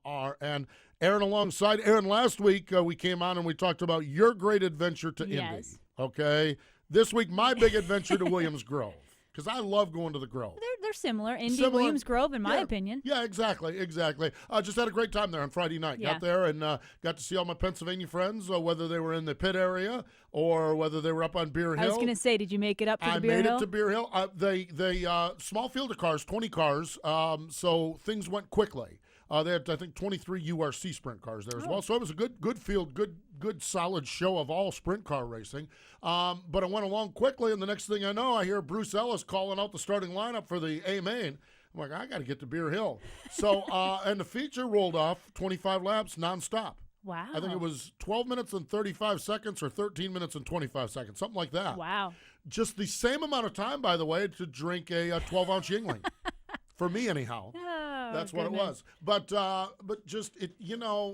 MRN. Erin alongside Erin. Last week we came on and we talked about your great adventure to Indy. Okay. This week, my big adventure to Williams Grove. Because I love going to the Grove. They're similar. Indy, Williams Grove, in my opinion. Yeah, exactly. Just had a great time there on Friday night. Yeah. Got there and got to see all my Pennsylvania friends, whether they were in the pit area or whether they were up on Beer Hill. I was going to say, did you make it up to the Beer Hill? I made it to Beer Hill. They small field of cars, 20 cars, so things went quickly. They had, I think, 23 URC sprint cars there as well. So it was a good field, good solid show of all sprint car racing. But it went along quickly, and the next thing I know, I hear Bruce Ellis calling out the starting lineup for the A-Main. I'm like, I got to get to Beer Hill. So, and the feature rolled off 25 laps nonstop. Wow. I think it was 12 minutes and 35 seconds or 13 minutes and 25 seconds, something like that. Wow. Just the same amount of time, by the way, to drink a 12-ounce Yingling. For me, anyhow. Oh, that's what it was. But just it,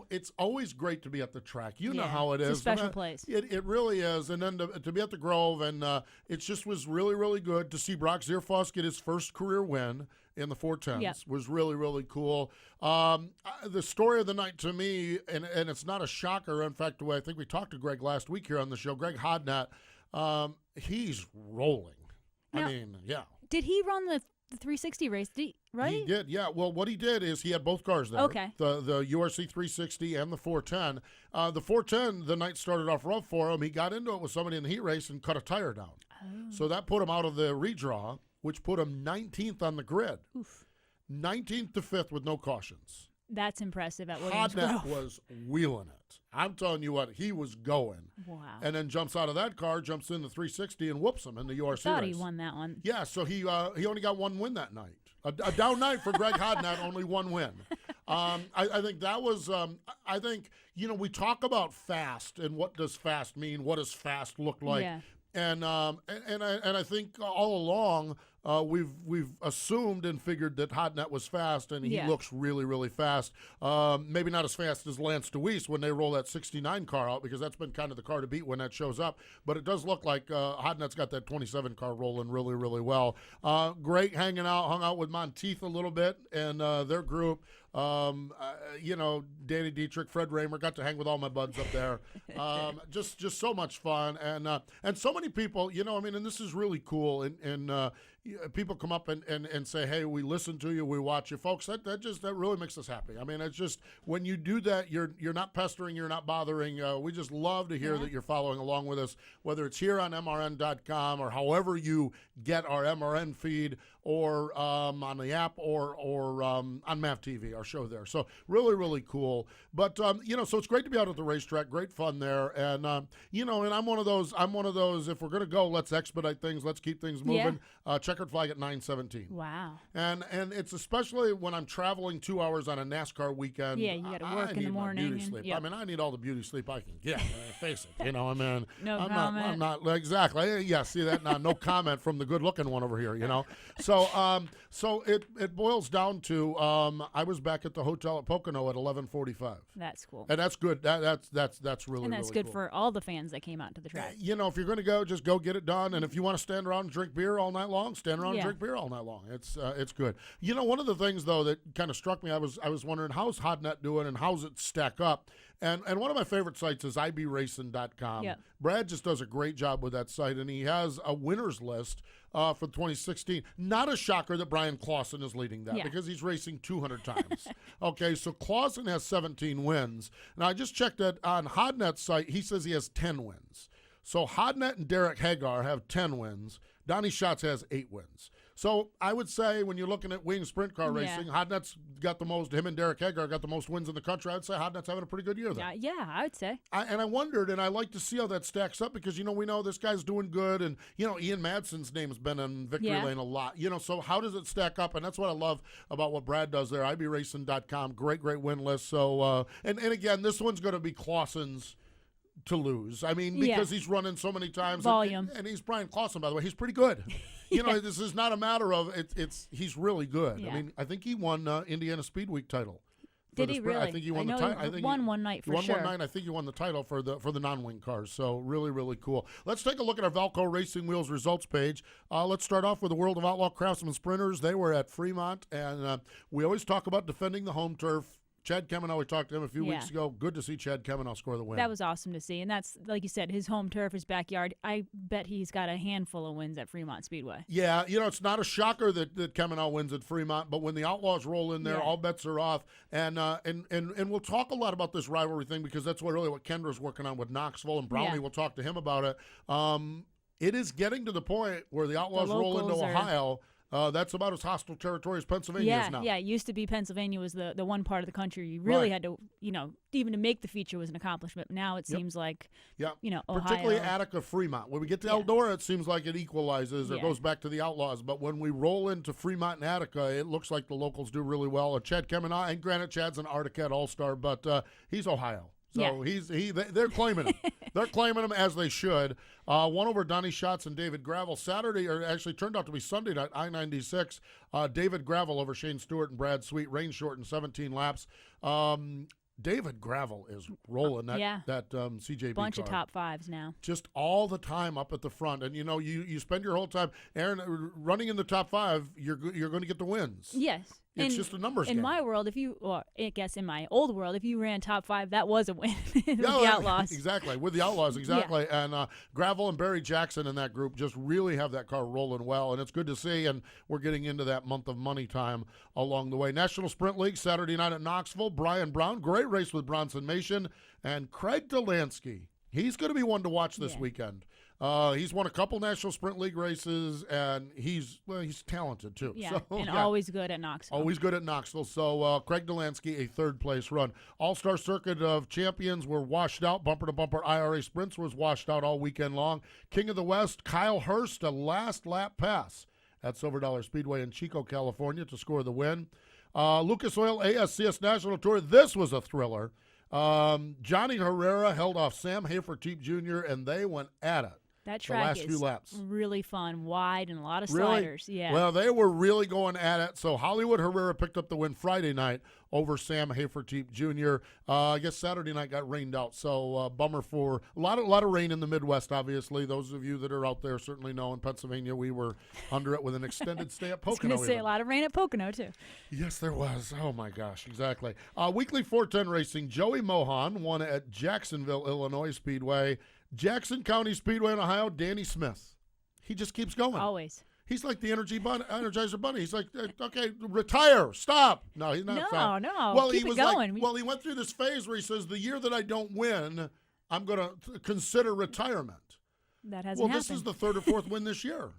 it's always great to be at the track. You know how it is. It's a special place. It really is. And then to be at the Grove, and it just was really, really good to see Brock Zierfoss get his first career win in the 410s. Yep. Was really, really cool. The story of the night to me, and it's not a shocker. In fact, I think we talked to Greg last week here on the show. Greg Hodnett, he's rolling. Now, did he run the 360 race, right? He did, yeah. Well, what he did is he had both cars there. Okay. The URC 360 and the 410. The 410, the night started off rough for him. He got into it with somebody in the heat race and cut a tire down. Oh. So that put him out of the redraw, which put him 19th on the grid. Oof. 19th to 5th with no cautions. That's impressive at Williams Hodnett Grove. was wheeling it. I'm telling you what, he was going. Wow. And then jumps out of that car, jumps in the 360, and whoops him in the URC I thought race. he won that one. Yeah, so he only got one win that night. A down night for Greg Hodnett, only one win. I think that was, we talk about fast and what does fast mean? What does fast look like? Yeah. And I think all along we've assumed and figured that Hodnett was fast, and he looks really, really fast. Maybe not as fast as Lance DeWeese when they roll that 69 car out, because that's been kind of the car to beat when that shows up. But it does look like Hodnett's got that 27 car rolling really, really well. Great hung out with Monteith a little bit and their group. Danny Dietrich, Fred Raymer, got to hang with all my buds up there. Just so much fun, and so many people, and this is really cool, and people come up and say, hey, we listen to you, we watch you, folks. That really makes us happy. I mean, it's just, when you do that, you're not pestering, you're not bothering. We just love to hear that you're following along with us, whether it's here on MRN.com or however you get our MRN feed, or on the app, or on MAV TV, our show there. So really, really cool. But so it's great to be out at the racetrack. Great fun there, and and I'm one of those. If we're gonna go, let's expedite things. Let's keep things moving. Checkered flag at 9:17. Wow. And it's especially when I'm traveling 2 hours on a NASCAR weekend. Yeah, you got to work in the morning. Beauty sleep. Yep. I mean, I need all the beauty sleep I can get. Face it. No I'm comment. not exactly. Yeah, see that now? No comment from the good-looking one over here. So it boils down to I was back at the hotel at Pocono at 11:45. That's cool. And that's good. That's really, and that's really good cool. for all the fans that came out to the track. If you're going to go, just go get it done. And if you want to stand around and drink beer all night long, stand around and drink beer all night long. It's good. One of the things though that kind of struck me, I was wondering, how's Hodnett doing and how's it stack up? And one of my favorite sites is ibracing.com. Yep. Brad just does a great job with that site, and he has a winners list for 2016. Not a shocker that Brian Clausen is leading that, because he's racing 200 times. Okay, so Clausen has 17 wins. Now, I just checked that on Hodnett's site. He says he has 10 wins. So Hodnett and Derek Hagar have 10 wins. Donnie Schatz has 8 wins. So I would say when you're looking at wing sprint car racing, Hodnett's got the most, him and Derek Hagar got the most wins in the country. I'd say Hodnett's having a pretty good year there. Yeah, I would say. I wondered, and I like to see how that stacks up, because, we know this guy's doing good, and, Ian Madsen's name's been in victory lane a lot. So how does it stack up? And that's what I love about what Brad does there. ibracing.com, great win list. So, and again, this one's going to be Clausen's to lose. I mean, because he's running so many times. Volume. And he's Brian Clausen, by the way. He's pretty good. This is not a matter of he's really good. Yeah. I mean, I think he won Indiana Speed Week title. Did he really? I think he won the title. I think he won one night for sure. He won one night. I think he won the title for the non-wing cars. So really, really cool. Let's take a look at our Valco Racing Wheels results page. Let's start off with the World of Outlaw Craftsman Sprinters. They were at Fremont, and we always talk about defending the home turf. Chad Kemenow, we talked to him a few weeks ago. Good to see Chad Kemenow score the win. That was awesome to see. And that's, like you said, his home turf, his backyard. I bet he's got a handful of wins at Fremont Speedway. Yeah, it's not a shocker that Kemenow wins at Fremont, but when the Outlaws roll in there, all bets are off. And we'll talk a lot about this rivalry thing because that's what Kendra's working on with Knoxville, and Brownie will talk to him about it. It is getting to the point where the Outlaws roll into Ohio. That's about as hostile territory as Pennsylvania is now. Yeah, it used to be Pennsylvania was the one part of the country you really had to, even to make the feature was an accomplishment. Now it seems like, Ohio. Particularly Attica, Fremont. When we get to Eldora, it seems like it equalizes or goes back to the Outlaws. But when we roll into Fremont and Attica, it looks like the locals do really well. Chad Kemenow, and granted, Chad's an Articat All-Star, but he's Ohio. So they're claiming him. They're claiming him as they should. One over Donnie Schatz and David Gravel Saturday, or actually turned out to be Sunday night, I-96. David Gravel over Shane Stewart and Brad Sweet, rain shortened 17 laps. David Gravel is rolling that CJB bunch car. of top fives now. Just all the time up at the front. And, you spend your whole time, Erin, running in the top five, you're going to get the wins. Yes. It's just a numbers game. In my world, I guess in my old world, if you ran top five, that was a win with the Outlaws. Exactly, with the Outlaws, exactly. Yeah. And Gravel and Barry Jackson in that group just really have that car rolling well, and it's good to see, and we're getting into that month of money time along the way. National Sprint League, Saturday night at Knoxville. Brian Brown, great race with Bronson Mason, and Craig Delansky. He's going to be one to watch this weekend. He's won a couple National Sprint League races, and he's talented too. Yeah, always good at Knoxville. Always good at Knoxville. So Craig Delansky, a third-place run. All-Star Circuit of Champions were washed out. Bumper-to-bumper IRA Sprints was washed out all weekend long. King of the West, Kyle Hurst, a last-lap pass at Silver Dollar Speedway in Chico, California to score the win. Lucas Oil ASCS National Tour, this was a thriller. Johnny Herrera held off Sam Hafertepe Jr., and they went at it. That track is really fun, wide, and a lot of sliders. Yeah. Well, they were really going at it. So Hollywood Herrera picked up the win Friday night over Sam Hafertepe Jr. I guess Saturday night got rained out. So bummer for a lot of rain in the Midwest, obviously. Those of you that are out there certainly know in Pennsylvania we were under it with an extended stay at Pocono. I was going to say a lot of rain at Pocono, too. Yes, there was. Oh, my gosh, exactly. Weekly 410 racing, Joey Mohan won at Jacksonville, Illinois Speedway. Jackson County Speedway in Ohio, Danny Smith. He just keeps going. Always. He's like the Energizer Bunny. He's like, okay, retire, stop. No, he's not. No. Well, keep he was it going. He went through this phase where he says, the year that I don't win, I'm going to consider retirement. That hasn't happened. Well, this is the third or fourth win this year.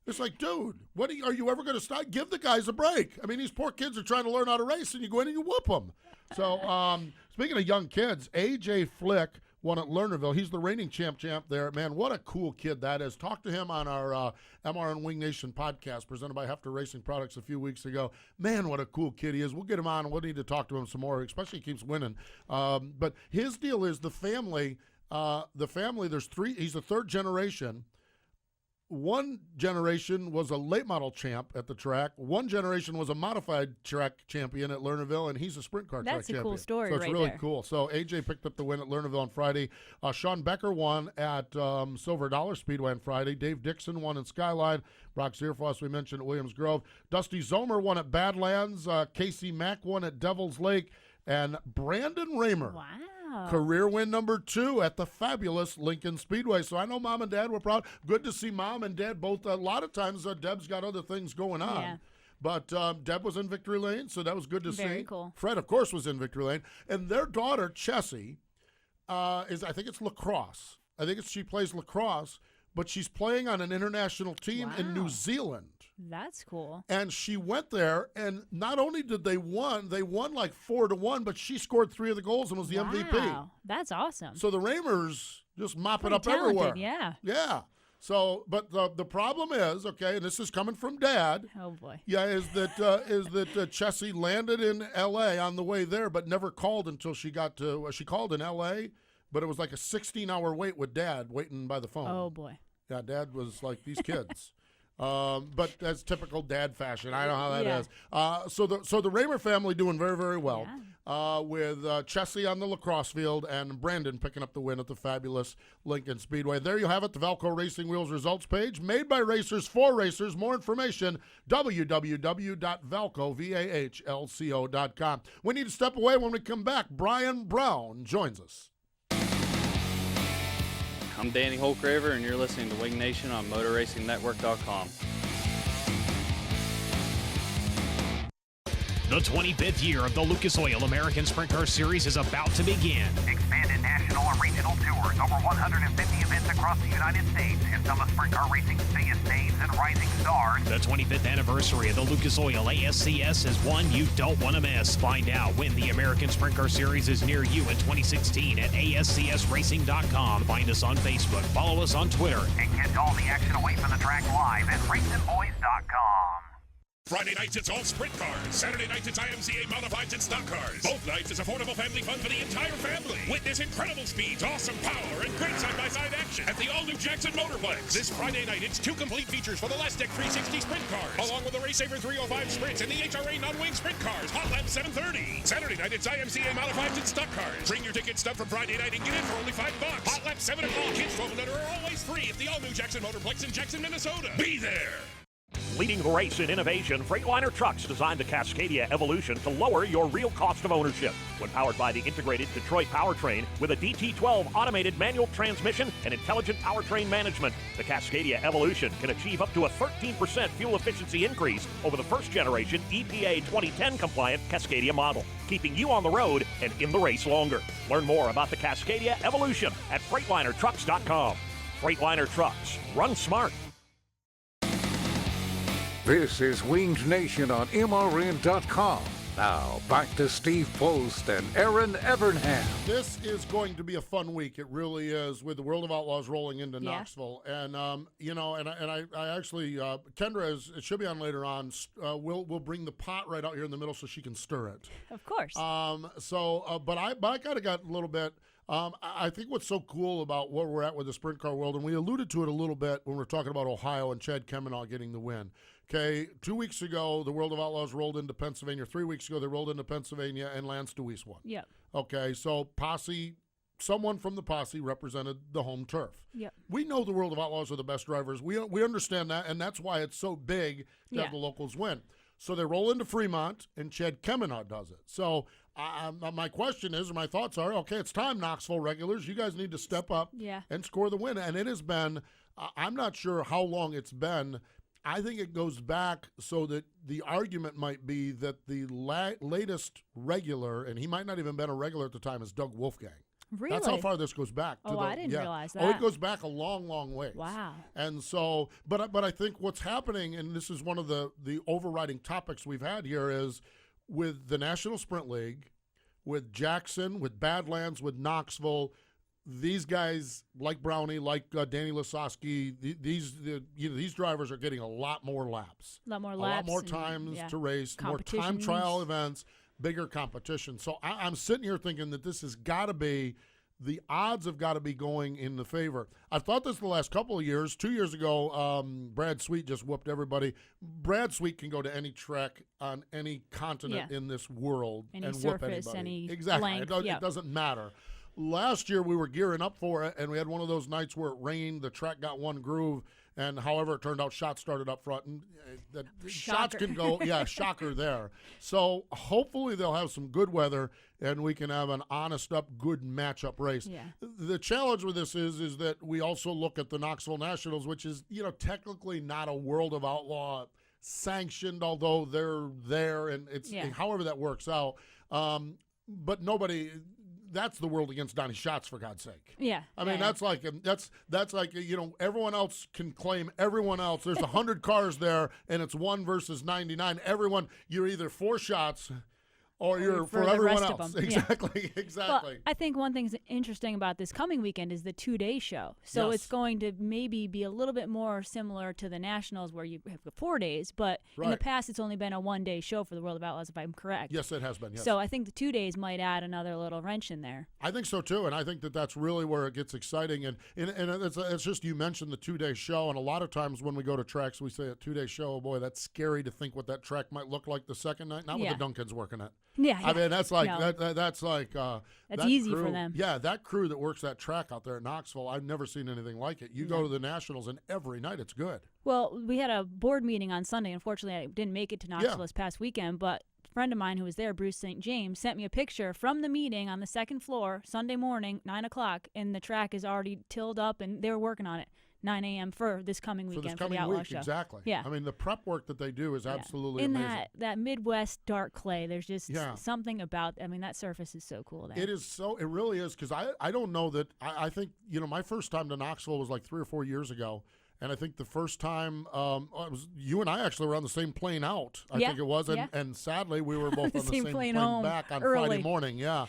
It's like, dude, are you ever going to stop? Give the guys a break. I mean, these poor kids are trying to learn how to race, and you go in and you whoop them. So, speaking of young kids, A.J. Flick won at Lernerville. He's the reigning champ there. Man, what a cool kid that is. Talked to him on our MRN Wing Nation podcast presented by Hefter Racing Products a few weeks ago. Man, what a cool kid he is. We'll get him on. We'll need to talk to him some more, especially he keeps winning. But his deal is the family, there's three. He's the third generation. One generation was a late model champ at the track. One generation was a modified track champion at Lernerville, and he's a sprint car track champion. That's a cool story, so it's really cool. So AJ picked up the win at Lernerville on Friday. Sean Becker won at Silver Dollar Speedway on Friday. Dave Dixon won in Skyline. Brock Zierfoss, we mentioned at Williams Grove. Dusty Zomer won at Badlands. Casey Mack won at Devil's Lake. And Brandon Raymer. Wow. Career win number 2 at the fabulous Lincoln Speedway. So I know Mom and Dad were proud. Good to see Mom and Dad both. A lot of times Deb's got other things going on. Yeah. But Deb was in victory lane, so that was good to see. Very cool. Fred, of course, was in victory lane. And their daughter, Chessie, I think it's lacrosse. She plays lacrosse, but she's playing on an international team in New Zealand. That's cool. And she went there, and not only did they won like 4-1, but she scored 3 of the goals and was the MVP. Wow, that's awesome. So the Raymers just mop it up talented, everywhere. Yeah. Yeah. So, but the problem is, okay, and this is coming from Dad. Oh boy. Yeah, is that Chessie landed in L.A. on the way there, but never called until she got to. She called in L.A., but it was like a 16-hour wait with Dad waiting by the phone. Oh boy. Yeah, Dad was like these kids. But that's typical Dad fashion. I know how that is. So the Raymer family doing very, very well. with Chessie on the lacrosse field and Brandon picking up the win at the fabulous Lincoln Speedway. There you have it, the Valco Racing Wheels results page, made by racers for racers. More information, www.valco.com. We need to step away. When we come back, Brian Brown joins us. I'm Danny Holcraver, and you're listening to Wing Nation on MotorRacingNetwork.com. The 25th year of the Lucas Oil American Sprint Car Series is about to begin. Expanded national and regional tours, over 150 events across the United States, and some of sprint car racing's biggest names and rising stars. The 25th anniversary of the Lucas Oil ASCS is one you don't want to miss. Find out when the American Sprint Car Series is near you in 2016 at ASCSRacing.com. Find us on Facebook, follow us on Twitter, and catch all the action away from the track live at RacingBoys.com. Friday nights, it's all sprint cars. Saturday nights, it's IMCA modifieds and stock cars. Both nights is affordable family fun for the entire family. Witness incredible speeds, awesome power, and great side-by-side action at the all-new Jackson Motorplex. This Friday night, it's 2 complete features for the Last Deck 360 sprint cars, along with the RaceSaver 305 sprints and the HRA non-wing sprint cars, Hot Lap 730. Saturday night, it's IMCA modifieds and stock cars. Bring your ticket stub from Friday night and get in for only $5. Hot Lap 7 o'clock. Kids 12 and under are always free at the all-new Jackson Motorplex in Jackson, Minnesota. Be there. Leading the race in innovation, Freightliner Trucks designed the Cascadia Evolution to lower your real cost of ownership. When powered by the integrated Detroit powertrain with a DT12 automated manual transmission and intelligent powertrain management, the Cascadia Evolution can achieve up to a 13% fuel efficiency increase over the first generation EPA 2010 compliant Cascadia model, keeping you on the road and in the race longer. Learn more about the Cascadia Evolution at FreightlinerTrucks.com. Freightliner Trucks. Run smart. This is Winged Nation on MRN.com. Now, back to Steve Post and Erin Evernham. This is going to be a fun week. It really is, with the World of Outlaws rolling into Knoxville. And, I actually, Kendra should be on later on. We'll bring the pot right out here in the middle so she can stir it. Of course. But I kind of got a little bit. I think what's so cool about where we're at with the sprint car world, and we alluded to it a little bit when we were talking about Ohio and Chad Kemenah getting the win. Okay, 2 weeks ago, the World of Outlaws rolled into Pennsylvania. 3 weeks ago, they rolled into Pennsylvania, and Lance DeWeese won. Yep. Okay, so someone from the posse represented the home turf. Yep. We know the World of Outlaws are the best drivers. We understand that, and that's why it's so big to have the locals win. So they roll into Fremont, and Chad Kemenah does it. So my question is, or my thoughts are, okay, it's time, Knoxville regulars. You guys need to step up and score the win. And it has been, I'm not sure how long it's been. I think it goes back so that the argument might be that the latest regular, and he might not even been a regular at the time, is Doug Wolfgang. Really? That's how far this goes back. I didn't realize that. Oh, it goes back a long, long ways. Wow. And so, but I think what's happening, and this is one of the overriding topics we've had here, is with the National Sprint League, with Jackson, with Badlands, with Knoxville, these guys like Brownie, like Danny Lasowski, these drivers are getting a lot more laps. A lot more times to race, more time trial events, bigger competition. So I'm sitting here thinking that this has got to be, the odds have got to be going in the favor. I've thought this the last couple of years. 2 years ago, Brad Sweet just whooped everybody. Brad Sweet can go to any track on any continent in this world any and surface, whoop anybody. Any exactly. length, It doesn't matter. Last year, we were gearing up for it, and we had one of those nights where it rained. The track got one groove, and however it turned out, shots started up front. And shots can go, shocker there. So hopefully they'll have some good weather, and we can have an honest up, good matchup race. Yeah. The challenge with this is that we also look at the Knoxville Nationals, which is, technically not a World of Outlaw sanctioned, although they're there, and it's however that works out. But nobody... That's the world against Donnie Schatz, for God's sake. Yeah. I mean, that's like everyone else can claim everyone else. There's 100 cars there, and it's 1 versus 99. Everyone, you're either for Schatz or you're for everyone else. Exactly, exactly. Well, I think one thing's interesting about this coming weekend is the 2-day show. So it's going to maybe be a little bit more similar to the Nationals where you have 4 days, but in the past it's only been a 1-day show for the World of Outlaws, if I'm correct. Yes, it has been, yes. So I think the 2 days might add another little wrench in there. I think so, too, and I think that's really where it gets exciting. And it's just, you mentioned the 2-day show, and a lot of times when we go to tracks, we say a 2-day show, oh boy, that's scary to think what that track might look like the second night. Not with the Duncans working it. Yeah, I mean, that's like no. that's like That's that easy crew, for them. Yeah, that crew that works that track out there at Knoxville, I've never seen anything like it. You go to the Nationals, and every night it's good. Well, we had a board meeting on Sunday. Unfortunately, I didn't make it to Knoxville this past weekend, but a friend of mine who was there, Bruce St. James, sent me a picture from the meeting on the second floor, Sunday morning, 9 o'clock, and the track is already tilled up, and they were working on it. 9 a.m. for this coming weekend for the Outlaw Show. Exactly. Yeah. I mean, the prep work that they do is absolutely in amazing. that Midwest dark clay, there's just something about. I mean, that surface is so cool. There. It is so. It really is, because I don't know that. I think, my first time to Knoxville was like 3 or 4 years ago. And I think the first time it was you and I actually were on the same plane out. I think it was, and sadly we were both on the same plane back on early. Friday morning. Yeah,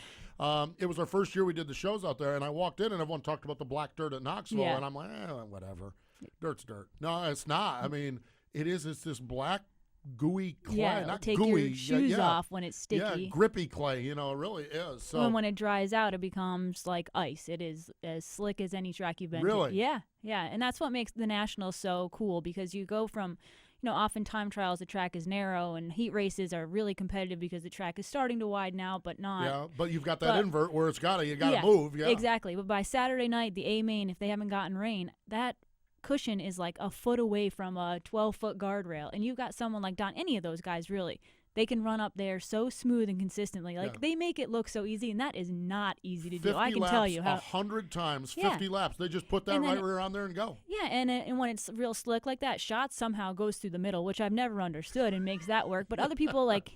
it was our first year we did the shows out there, and I walked in and everyone talked about the black dirt at Knoxville, and I'm like, whatever, dirt's dirt. No, it's not. I mean, it is. It's this black gooey clay, not take gooey. your shoes off when it's sticky. Yeah, grippy clay. It really is. So and when it dries out, it becomes like ice. It is as slick as any track you've been really? to. Yeah, and that's what makes the Nationals so cool, because you go from, often time trials, the track is narrow, and heat races are really competitive because the track is starting to widen out, but not. Yeah, but you've got that invert where you got to move. Yeah, exactly. But by Saturday night, the A main, if they haven't gotten rain, that cushion is like a foot away from a 12-foot guardrail, and you've got someone like Don, any of those guys really, they can run up there so smooth and consistently. Like they make it look so easy, and that is not easy to do. I can tell you how 100 times, 50 laps. They just put that right rear on there and go. Yeah, and when it's real slick like that, shot somehow goes through the middle, which I've never understood and makes that work. But other people, like,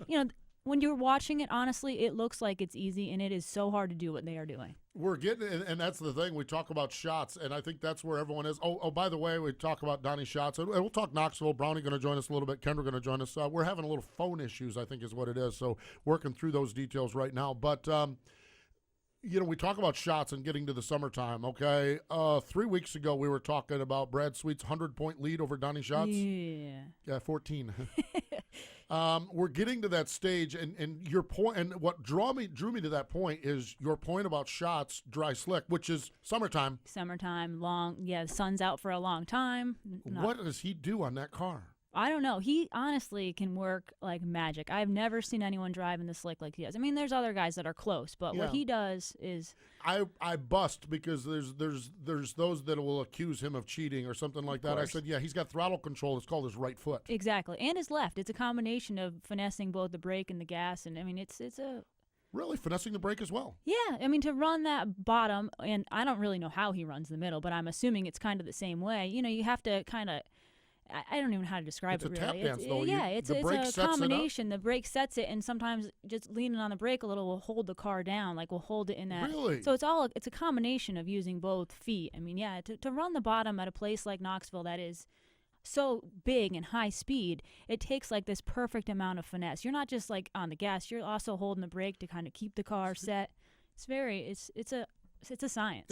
when you're watching it, honestly, it looks like it's easy, and it is so hard to do what they are doing. We're getting, and that's the thing. We talk about shots, and I think that's where everyone is. Oh, by the way, we talk about Donnie's shots, and we'll talk Knoxville. Brownie going to join us a little bit. Kendra going to join us. We're having a little phone issues, I think, is what it is. So working through those details right now. But we talk about shots and getting to the summertime. Okay, 3 weeks ago we were talking about Brad Sweet's 100-point lead over Donnie Schatz. Yeah, 14. We're getting to that stage, and your point, and what drew me to that point is your point about shots, dry slick, which is summertime. Summertime, long. Yeah, the sun's out for a long time. What does he do on that car? I don't know. He honestly can work like magic. I've never seen anyone drive in the slick like he does. I mean, there's other guys that are close, but what he does is I bust, because there's those that will accuse him of cheating or something like that. I said, he's got throttle control. It's called his right foot. Exactly, and his left. It's a combination of finessing both the brake and the gas, and I mean, it's a really finessing the brake as well. Yeah, I mean, to run that bottom, and I don't really know how he runs the middle, but I'm assuming it's kind of the same way. You have to kind of. I don't even know how to describe it, really. Tap dance, though. It's a combination. The brake sets it, and sometimes just leaning on the brake a little will hold the car down, like we'll hold it in that. Really? So it's a combination of using both feet. I mean, to run the bottom at a place like Knoxville that is so big and high speed, it takes like this perfect amount of finesse. You're not just like on the gas, you're also holding the brake to kind of keep the car set. It's a science.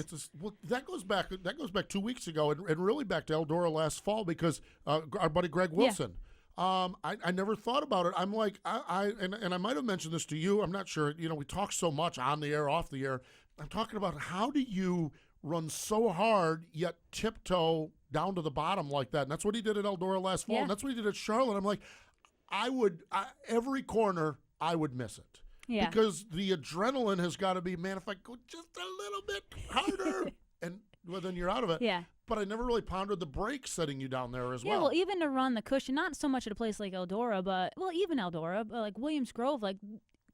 That goes back 2 weeks ago, and really back to Eldora last fall, because our buddy Greg Wilson. Yeah. I never thought about it. I'm like, and I might have mentioned this to you. I'm not sure. We talk so much on the air, off the air. I'm talking about how do you run so hard yet tiptoe down to the bottom like that? And that's what he did at Eldora last fall. And that's what he did at Charlotte. I'm like, every corner I would miss it. Yeah. Because the adrenaline has got to be, man, if I go just a little bit harder, and then you're out of it. Yeah. But I never really pondered the brake setting you down there as well. Yeah, well, even to run the cushion, not so much at a place like Eldora, but like Williams Grove, like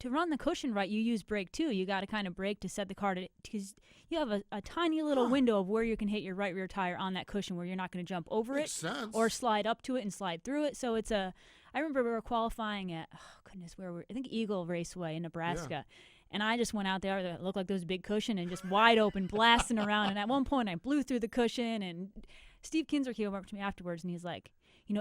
to run the cushion right, you use brake too. You got to kind of brake to set the car because you have a tiny little window of where you can hit your right rear tire on that cushion where you're not going to jump over Makes sense. Or slide up to it and slide through it. So I remember we were qualifying at, I think Eagle Raceway in Nebraska. Yeah. And I just went out there that looked like those big cushion and just wide open, blasting around. And at one point, I blew through the cushion. And Steve Kinzer came up to me afterwards, and he's like,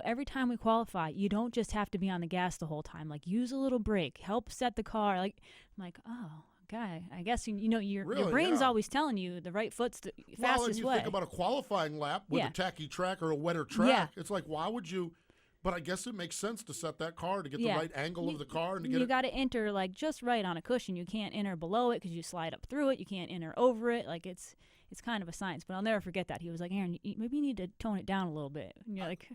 every time we qualify, you don't just have to be on the gas the whole time. Like, use a little brake, help set the car. Like, I'm like, oh, okay. I guess your brain's always telling you the right foot's the fastest way. Well, and you think about a qualifying lap with a tacky track or a wetter track. Yeah. It's like, why would you? But I guess it makes sense to set that car to get the right angle of the car and to get you got to enter like just right on a cushion. You can't enter below it because you slide up through it. You can't enter over it. Like it's kind of a science. But I'll never forget that. He was like, Aaron, maybe you need to tone it down a little bit. And you're like,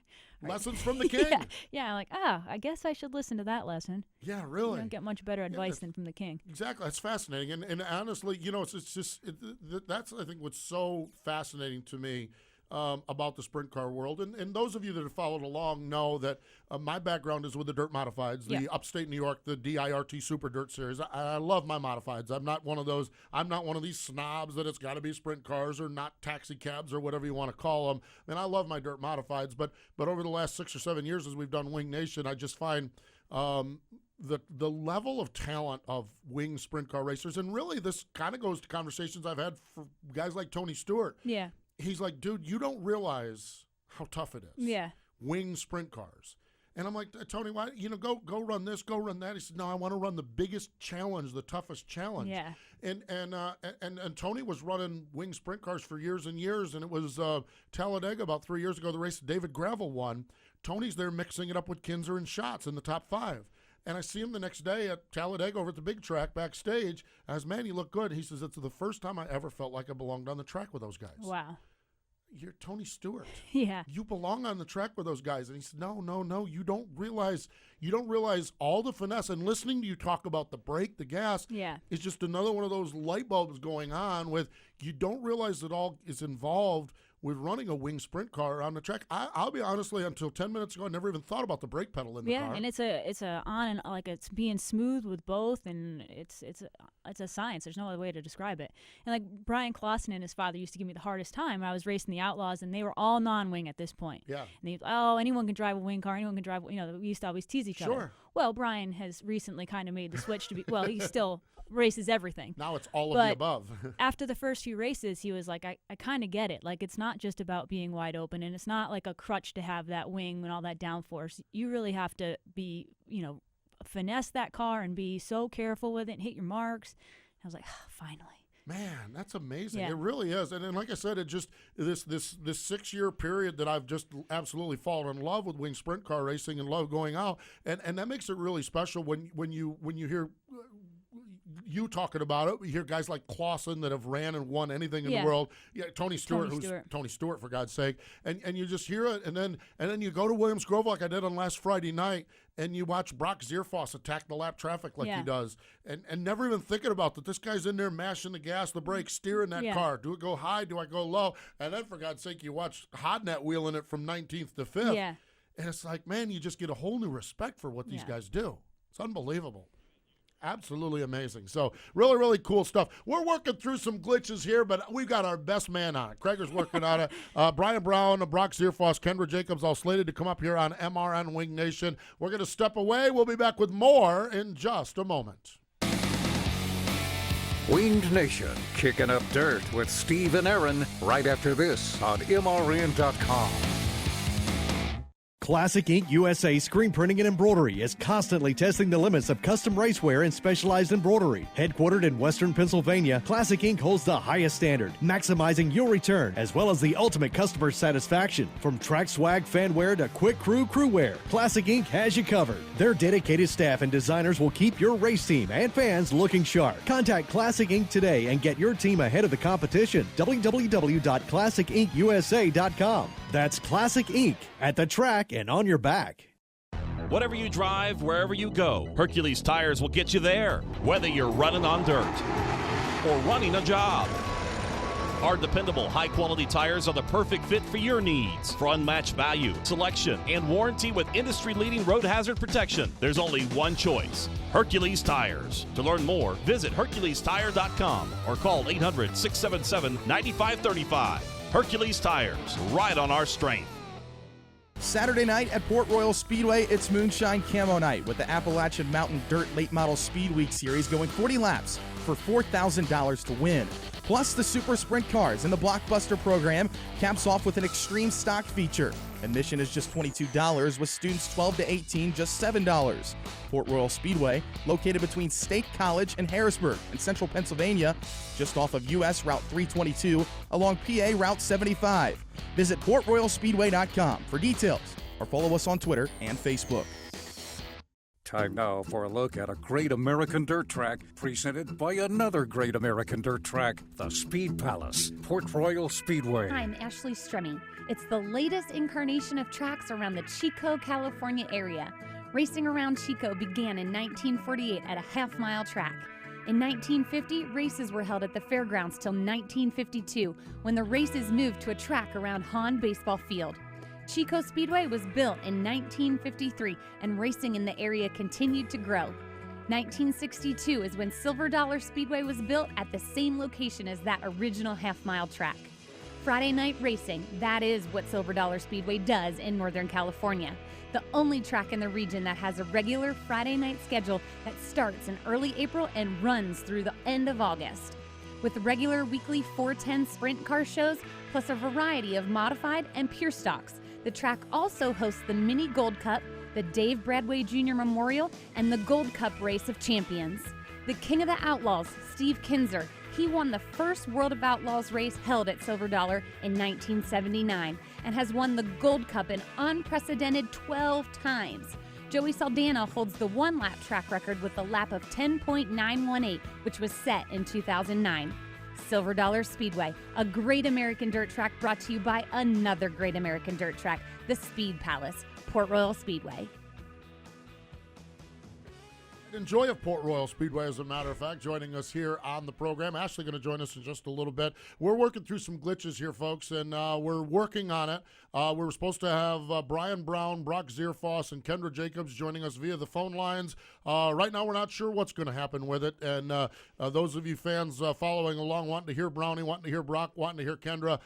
lessons from the king. Yeah. Like, I guess I should listen to that lesson. Yeah, really. You don't get much better advice than from the king. Exactly. That's fascinating. And honestly, it's just that's I think what's so fascinating to me about the sprint car world. And those of you that have followed along know that my background is with the dirt modifieds, the upstate New York, the DIRT Super Dirt Series. I love my modifieds. I'm not one of these snobs that it's got to be sprint cars or not taxi cabs or whatever you want to call them. And I love my dirt modifieds. But over the last 6 or 7 years as we've done Wing Nation, I just find the level of talent of wing sprint car racers, and really this kind of goes to conversations I've had for guys like Tony Stewart. Yeah. He's like, dude, you don't realize how tough it is. Yeah. Wing sprint cars. And I'm like, Tony, why? Go run this, go run that. He said, no, I want to run the biggest challenge, the toughest challenge. Yeah. And Tony was running wing sprint cars for years and years, and it was Talladega about 3 years ago. The race David Gravel won. Tony's there mixing it up with Kinzer and Schatz in the top 5. And I see him the next day at Talladega over at the big track backstage. As man, you look good. He says, it's the first time I ever felt like I belonged on the track with those guys. Wow. You're Tony Stewart. Yeah. You belong on the track with those guys. And he said, no. You don't realize all the finesse. And listening to you talk about the brake, the gas, is just another one of those light bulbs going on with you don't realize it all is involved with running a wing sprint car on the track. I'll be honestly, until 10 minutes ago, I never even thought about the brake pedal in the car. Yeah, and it's a on and like it's being smooth with both, and it's a science. There's no other way to describe it. And like Brian Clausen and his father used to give me the hardest time. I was racing the Outlaws, and they were all non-wing at this point. Yeah. And anyone can drive a wing car. Anyone can drive. We used to always tease each other. Well, Brian has recently kind of made the switch to be. Well, he still races everything. Now it's all of the above. After the first few races, he was like, I kind of get it. Like, it's not just about being wide open, and it's not like a crutch to have that wing and all that downforce. You really have to be, finesse that car and be so careful with it and hit your marks. I was like, finally. Man, that's amazing. Yeah. It really is. And like I said, it just this 6-year period that I've just absolutely fallen in love with wing sprint car racing and love going out. And that makes it really special when you hear you talking about it. You hear guys like Clausen that have ran and won anything in the world. Yeah, Tony Stewart, Tony Stewart, for God's sake. And you just hear it, and then you go to Williams Grove like I did on last Friday night, and you watch Brock Zierfoss attack the lap traffic like he does, and never even thinking about that this guy's in there mashing the gas, the brakes, steering that car. Do it go high? Do I go low? And then, for God's sake, you watch Hodnett wheeling it from 19th to 5th. Yeah. And it's like, man, you just get a whole new respect for what these guys do. It's unbelievable. Absolutely amazing. So really, really cool stuff. We're working through some glitches here, but we've got our best man on it. Krager's working on it. Brian Brown, Brock Zierfoss, Kendra Jacobs all slated to come up here on MRN Wing Nation. We're going to step away. We'll be back with more in just a moment. Winged Nation, kicking up dirt with Steve and Erin right after this on MRN.com. Classic Ink USA Screen Printing and Embroidery is constantly testing the limits of custom racewear and specialized embroidery. Headquartered in Western Pennsylvania, Classic Ink holds the highest standard, maximizing your return as well as the ultimate customer satisfaction. From track swag fanwear to quick crew crewwear, Classic Ink has you covered. Their dedicated staff and designers will keep your race team and fans looking sharp. Contact Classic Ink today and get your team ahead of the competition. www.classicinkusa.com. That's Classic Ink, at the track and on your back. Whatever you drive, wherever you go, Hercules Tires will get you there. Whether you're running on dirt or running a job, our dependable, high-quality tires are the perfect fit for your needs. For unmatched value, selection, and warranty with industry-leading road hazard protection, there's only one choice: Hercules Tires. To learn more, visit HerculesTire.com or call 800-677-9535. Hercules Tires, right on our strength. Saturday night at Port Royal Speedway, it's Moonshine Camo Night with the Appalachian Mountain Dirt Late Model Speed Week Series going 40 laps for $4,000 to win. Plus, the Super Sprint Cars and the Blockbuster program caps off with an Extreme Stock feature. Admission is just $22, with students 12 to 18 just $7. Port Royal Speedway, located between State College and Harrisburg in central Pennsylvania, just off of US Route 322 along PA Route 75. Visit PortRoyalSpeedway.com for details. or follow us on Twitter and Facebook. Time now for a look at a great American dirt track presented by another great American dirt track, the Speed Palace, Port Royal Speedway. I'm Ashley Stremme. It's the latest incarnation of tracks around the Chico, California area. Racing around Chico began in 1948 at a half-mile track. In 1950, races were held at the fairgrounds till 1952, when the races moved to a track around Hahn Baseball Field. Chico Speedway was built in 1953, and racing in the area continued to grow. 1962 is when Silver Dollar Speedway was built at the same location as that original half-mile track. Friday night racing, that is what Silver Dollar Speedway does in Northern California. The only track in the region that has a regular Friday night schedule that starts in early April and runs through the end of August. With regular weekly 410 sprint car shows, plus a variety of modified and pure stocks, the track also hosts the Mini Gold Cup, the Dave Bradway Jr. Memorial, and the Gold Cup Race of Champions. The King of the Outlaws, Steve Kinzer, he won the first World of Outlaws race held at Silver Dollar in 1979 and has won the Gold Cup an unprecedented 12 times. Joey Saldana holds the one-lap track record with a lap of 10.918, which was set in 2009. Silver Dollar Speedway, a great American dirt track brought to you by another great American dirt track, the Speed Palace, Port Royal Speedway. Enjoy of Port Royal Speedway, as a matter of fact, joining us here on the program. Ashley going to join us in just a little bit. We're working through some glitches here, folks, and we're working on it. We were supposed to have Brian Brown, Brock Zierfoss, and Kendra Jacobs joining us via the phone lines. Right now, we're not sure what's going to happen with it, and those of you fans following along, wanting to hear Brownie, wanting to hear Brock, wanting to hear Kendra,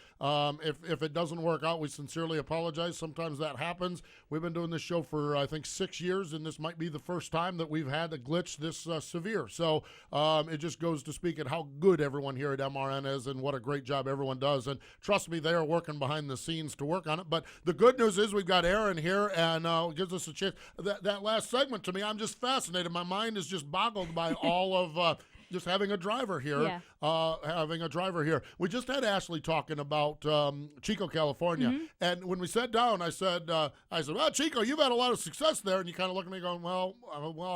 if it doesn't work out, we sincerely apologize. Sometimes that happens. We've been doing this show for, I think, 6 years, and this might be the first time that we've had a glitch this severe. So it just goes to speak at how good everyone here at MRN is and what a great job everyone does. And trust me, they are working behind the scenes to work on it. But the good news is we've got Erin here, and gives us a chance. That last segment, to me, I'm just fascinated. My mind is just boggled by all of just having a driver here. Yeah. We just had Ashley talking about Chico, California, and when we sat down, I said, well, Chico, you've had a lot of success there, and you kind of look at me going, well,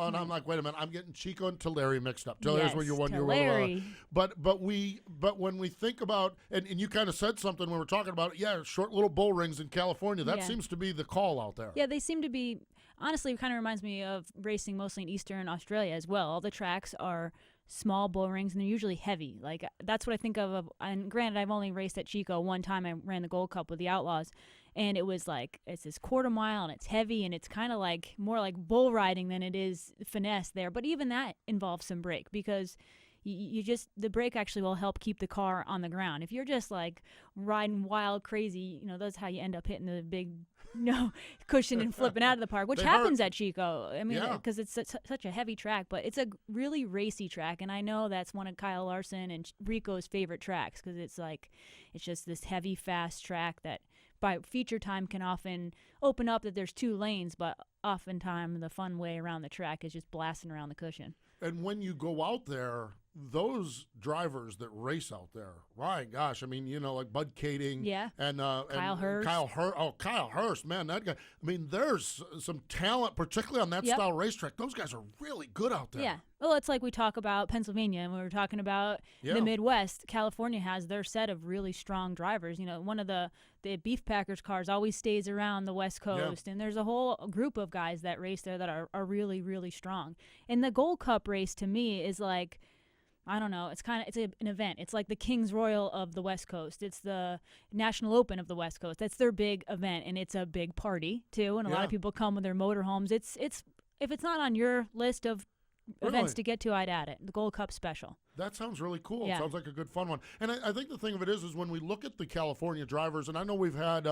and I'm like, wait a minute, I'm getting Chico and Tulare mixed up. Tulare's where you won your little, but when we think about, and you kind of said something when we were talking about, short little bull rings in California. That seems to be the call out there. Yeah, they seem to be. Honestly, it kind of reminds me of racing mostly in Eastern Australia as well. All the tracks are small bull rings, and they're usually heavy. Like, that's what I think of. And granted, I've only raced at Chico one time. I ran the Gold Cup with the Outlaws, and it was like, it's this quarter mile, and it's heavy, and it's kind of like more like bull riding than it is finesse there. But even that involves some brake, because the brake actually will help keep the car on the ground. If you're just like riding wild, crazy, that's how you end up hitting the big cushion and flipping out of the park, which happens at Chico. I mean, because it's such a heavy track, but it's a really racy track, and I know that's one of Kyle Larson and Rico's favorite tracks, because it's just this heavy, fast track that by feature time can often open up that there's two lanes, but oftentimes the fun way around the track is just blasting around the cushion. And when you go out there, those drivers that race out there, my gosh, I mean, like Bud Kading, and Kyle Hurst. Kyle Hurst, man, that guy. I mean, there's some talent, particularly on that style racetrack. Those guys are really good out there. Yeah. Well, it's like we talk about Pennsylvania, and we were talking about the Midwest. California has their set of really strong drivers. One of the Beef Packers cars always stays around the West Coast, and there's a whole group of guys that race there that are really, really strong. And the Gold Cup race, to me, is like, I don't know. It's an event. It's like the King's Royal of the West Coast. It's the National Open of the West Coast. That's their big event, and it's a big party too. And a lot of people come with their motorhomes. It's if it's not on your list of events to get to, I'd add it. The Gold Cup Special. That sounds really cool. It sounds like a good fun one. And I think the thing of it is when we look at the California drivers, and I know we've had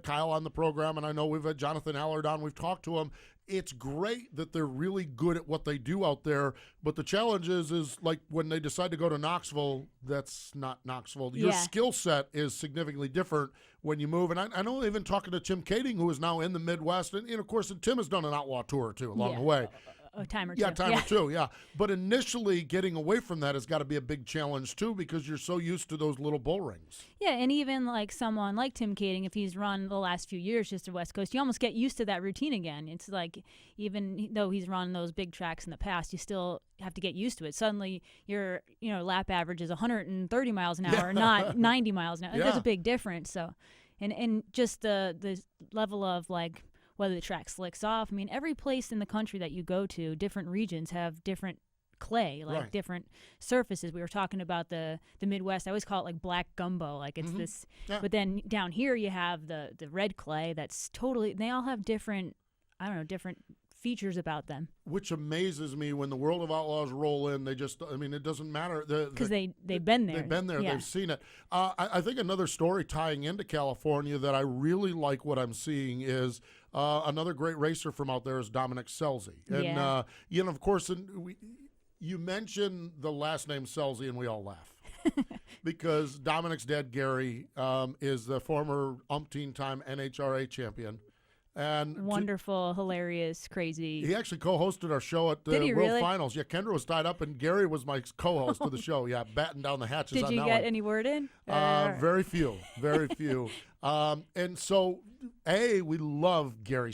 Kyle on the program, and I know we've had Jonathan Allard on. We've talked to him. It's great that they're really good at what they do out there, but the challenge is like when they decide to go to Knoxville, that's not Knoxville. Your skill set is significantly different when you move. And I know even talking to Tim Kading, who is now in the Midwest, and of course, Tim has done an outlaw tour too along the way. a time or two. Yeah, time or two, yeah. But initially, getting away from that has got to be a big challenge, too, because you're so used to those little bull rings. Yeah, and even like someone like Tim Kading, if he's run the last few years just the West Coast, you almost get used to that routine again. It's like even though he's run those big tracks in the past, you still have to get used to it. Suddenly, your lap average is 130 miles an hour, not 90 miles an hour. Yeah. There's a big difference. So, and just the level of like whether the track slicks off. I mean, every place in the country that you go to, different regions have different clay, like different surfaces. We were talking about the Midwest. I always call it like black gumbo, like it's this. Yeah. But then down here you have the red clay. That's totally. They all have different. I don't know, different features about them. Which amazes me when the World of Outlaws roll in. They just, I mean, it doesn't matter. Because they've been there. They've been there. Yeah. They've seen it. I think another story tying into California that I really like what I'm seeing is another great racer from out there is Dominic Scelzi. And, of course, you mention the last name Scelzi and we all laugh. Because Dominic's dad, Gary, is the former umpteen-time NHRA champion. And wonderful, hilarious, crazy. He actually co-hosted our show at the World Finals. Yeah, Kendra was tied up, and Gary was my co-host of the show. Yeah, batting down the hatches on that one. Did you get any word in? Very few, very few. And so, we love Gary.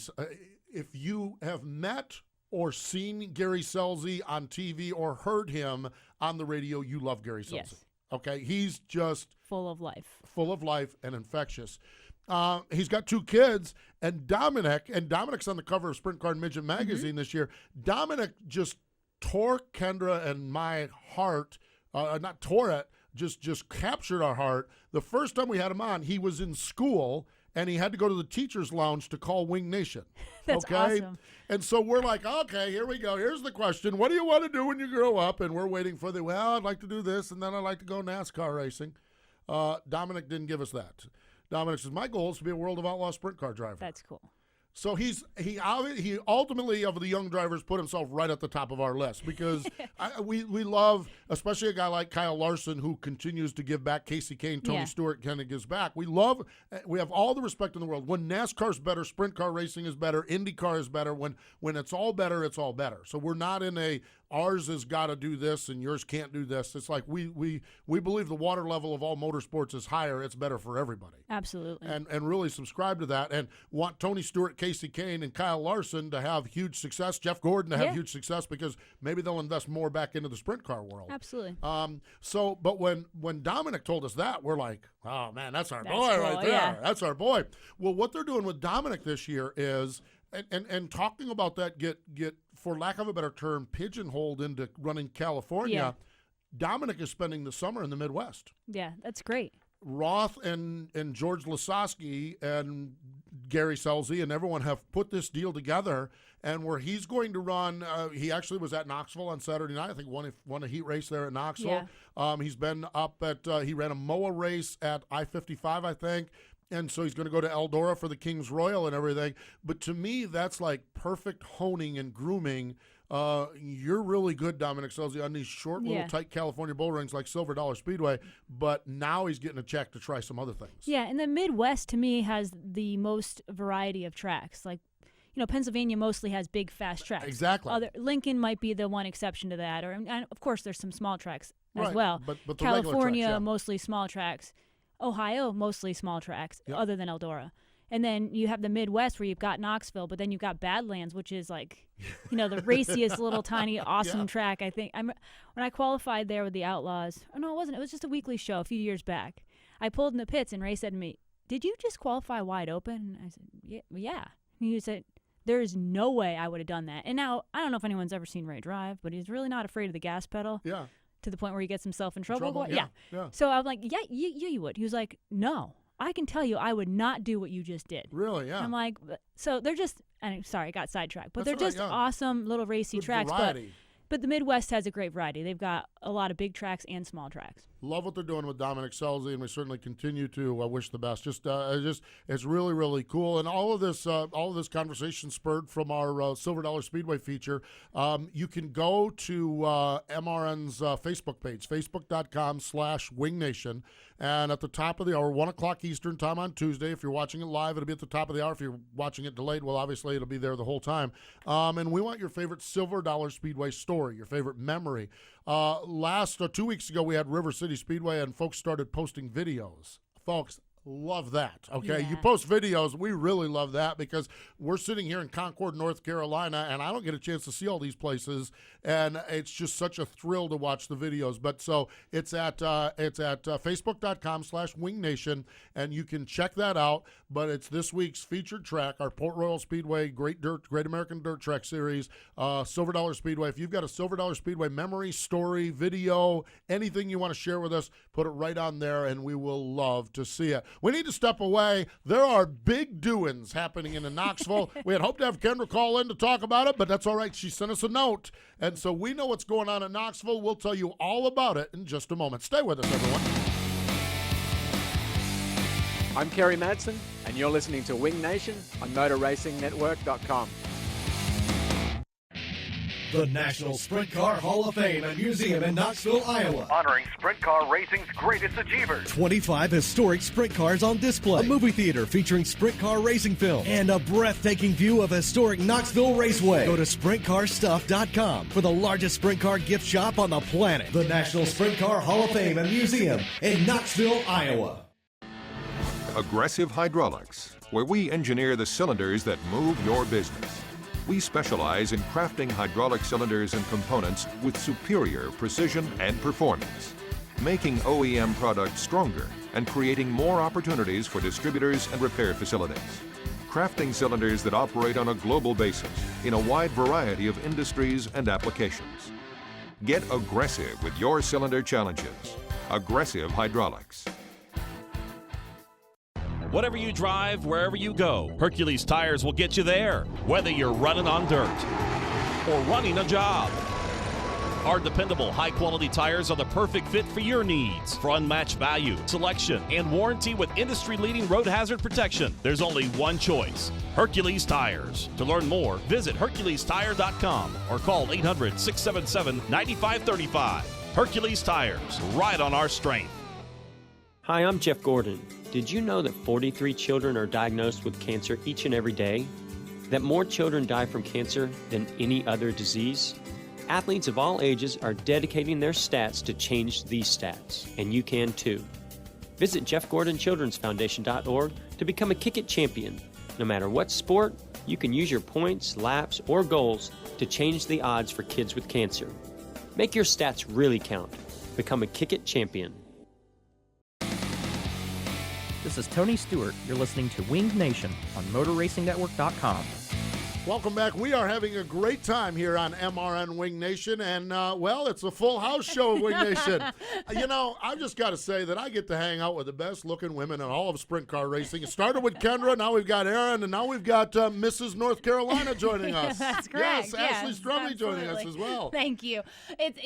If you have met or seen Gary Scelzi on TV or heard him on the radio, you love Gary Scelzi. Yes. Okay, he's just full of life and infectious. He's got 2 kids, and Dominic's on the cover of Sprint Car and Midget magazine this year. Dominic just tore Kendra and my heart, not tore it, just captured our heart. The first time we had him on, he was in school, and he had to go to the teacher's lounge to call Wing Nation. That's awesome. And so we're like, okay, here we go. Here's the question. What do you want to do when you grow up? And we're waiting for I'd like to do this, and then I'd like to go NASCAR racing. Dominic didn't give us that. Dominic says, my goal is to be a World of Outlaw sprint car driver. That's cool. So he ultimately, of the young drivers, put himself right at the top of our list because we love, especially a guy like Kyle Larson who continues to give back. Casey Kane, Tony Stewart kind of gives back. We have all the respect in the world. When NASCAR's better, sprint car racing is better, IndyCar is better. When it's all better, it's all better. So we're not in a ours has got to do this and yours can't do this. It's like we believe the water level of all motorsports is higher. It's better for everybody. Absolutely. And really subscribe to that and want Tony Stewart, Casey Kane, and Kyle Larson to have huge success, Jeff Gordon to have huge success because maybe they'll invest more back into the sprint car world. Absolutely. But when Dominic told us that, we're like, oh, man, that's our boy right there. Yeah. That's our boy. Well, what they're doing with Dominic this year is and talking about that get for lack of a better term pigeonholed into running California. Yeah. Dominic is spending the summer in the Midwest. Yeah, that's great. Roth and George Lasowski and Gary Scelzi and everyone have put this deal together, and where he's going to run. He actually was at Knoxville on Saturday night. I think won a heat race there at Knoxville. Yeah. He's been up at he ran a MOA race at I-55, I think. And so he's going to go to Eldora for the King's Royal and everything. But to me, that's like perfect honing and grooming. You're really good, Dominic Scelzi, on these short, little, tight California bull rings like Silver Dollar Speedway. But now he's getting a check to try some other things. Yeah, and the Midwest, to me, has the most variety of tracks. Like, Pennsylvania mostly has big, fast tracks. Exactly. Lincoln might be the one exception to that. And of course, there's some small tracks as well. But the California, tracks, mostly small tracks. Ohio, mostly small tracks, other than Eldora. And then you have the Midwest where you've got Knoxville, but then you've got Badlands, which is like, the raciest little tiny awesome track. I think when I qualified there with the Outlaws, no, it wasn't. It was just a weekly show a few years back. I pulled in the pits and Ray said to me, "Did you just qualify wide open?" And I said, "Yeah." And he said, "There is no way I would have done that." And now I don't know if anyone's ever seen Ray drive, but he's really not afraid of the gas pedal. Yeah. To the point where he gets himself in trouble. Yeah. So I'm like, you would. He was like, "No, I can tell you I would not do what you just did." Really? Yeah. I'm like, so they're just, and sorry, I got sidetracked, but That's they're just awesome little racy Good tracks. variety. But the Midwest has a great variety. They've got a lot of big tracks and small tracks. Love what they're doing with Dominic Selzy, and we certainly continue to wish the best. Just it's really, really cool. And all of this conversation spurred from our Silver Dollar Speedway feature. You can go to MRN's Facebook page, facebook.com/WingNation. And at the top of the hour, 1 o'clock Eastern time on Tuesday. If you're watching it live, it'll be at the top of the hour. If you're watching it delayed, well, obviously it'll be there the whole time. And we want your favorite Silver Dollar Speedway story, your favorite memory. 2 weeks ago, we had River City Speedway, and folks started posting videos. Folks, love that, okay? Yeah. You post videos. We really love that because we're sitting here in Concord, North Carolina, and I don't get a chance to see all these places, and it's just such a thrill to watch the videos. But so it's at facebook.com/WingNation, and you can check that out. But it's this week's featured track, our Port Royal Speedway Great American Dirt Track Series, Silver Dollar Speedway. If you've got a Silver Dollar Speedway memory, story, video, anything you want to share with us, put it right on there, and we will love to see it. We need to step away. There are big doings happening in Knoxville. We had hoped to have Kendra call in to talk about it, but that's all right. She sent us a note, and so we know what's going on in Knoxville. We'll tell you all about it in just a moment. Stay with us, everyone. I'm Kerry Madsen, and you're listening to Wing Nation on MotorRacingNetwork.com. The National Sprint Car Hall of Fame and Museum in Knoxville, Iowa. Honoring sprint car racing's greatest achievers. 25 historic sprint cars on display. A movie theater featuring sprint car racing film. And a breathtaking view of historic Knoxville Raceway. Go to SprintCarStuff.com for the largest sprint car gift shop on the planet. The National Sprint Car Hall of Fame and Museum in Knoxville, Iowa. Aggressive Hydraulics, where we engineer the cylinders that move your business. We specialize in crafting hydraulic cylinders and components with superior precision and performance, making OEM products stronger and creating more opportunities for distributors and repair facilities. Crafting cylinders that operate on a global basis in a wide variety of industries and applications. Get aggressive with your cylinder challenges. Aggressive Hydraulics. Whatever you drive, wherever you go, Hercules Tires will get you there, whether you're running on dirt or running a job. Our dependable, high-quality tires are the perfect fit for your needs. For unmatched value, selection, and warranty with industry-leading road hazard protection, there's only one choice: Hercules Tires. To learn more, visit HerculesTire.com or call 800-677-9535. Hercules Tires, ride on our strength. Hi, I'm Jeff Gordon. Did you know that 43 children are diagnosed with cancer each and every day? That more children die from cancer than any other disease? Athletes of all ages are dedicating their stats to change these stats, and you can too. Visit JeffGordonChildren'sFoundation.org to become a Kick It champion. No matter what sport, you can use your points, laps, or goals to change the odds for kids with cancer. Make your stats really count. Become a Kick It champion. This is Tony Stewart. You're listening to Winged Nation on MotorRacingNetwork.com. Welcome back. We are having a great time here on MRN Wing Nation, and, well, it's a full house show of Wing Nation. You know, I've just got to say that I get to hang out with the best-looking women in all of sprint car racing. It started with Kendra, now we've got Erin, and now we've got Mrs. North Carolina joining us. That's correct. Yes, Ashley Stremme joining us as well. Thank you.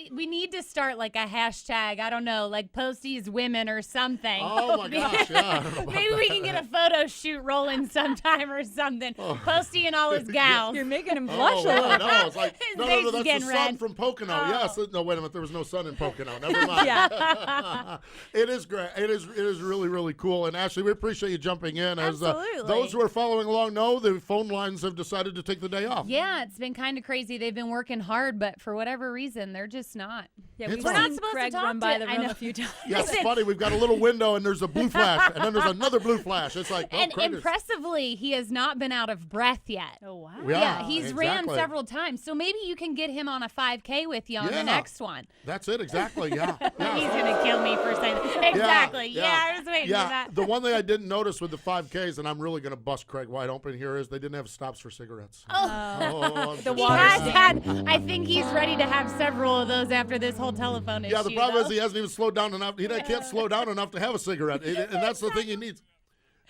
We need to start like a hashtag, I don't know, like Posties Women or something. Oh, my gosh, yeah. Maybe we can get a photo shoot rolling sometime or something. Posty and all his gals. You're making him blush a little. No, it's like, no, face is that's the getting sun red. from Pocono. Oh. Yes. No, wait a minute. There was no sun in Pocono. Never mind. Yeah. It is great. It is really, really cool. And Ashley, we appreciate you jumping in. As Absolutely. Those who are following along know, the phone lines have decided to take the day off. Yeah, it's been kind of crazy. They've been working hard, but for whatever reason, they're just not. Yeah, It's we've fine. We're not seen supposed Craig to talk run by to the I room know. a few times. Yeah, it's funny. We've got a little window, and there's a blue flash, and then there's another blue flash. It's like, oh, And Craig is- impressively, he has not been out of breath yet. Oh, wow. Yeah, he's ran exactly. several times. So maybe you can get him on a 5K with you on Yeah. the next one. That's it, exactly. Yeah. Yeah. He's going to kill me for saying that. Exactly. Yeah, I was waiting for that. The one thing I didn't notice with the 5Ks, and I'm really going to bust Craig wide open here, is they didn't have stops for cigarettes. Oh, The he water has stand. had, I think he's ready to have several of those after this whole telephone issue. Yeah, the problem though. is he hasn't even slowed down enough. He can't slow down enough to have a cigarette, and that's the thing he needs.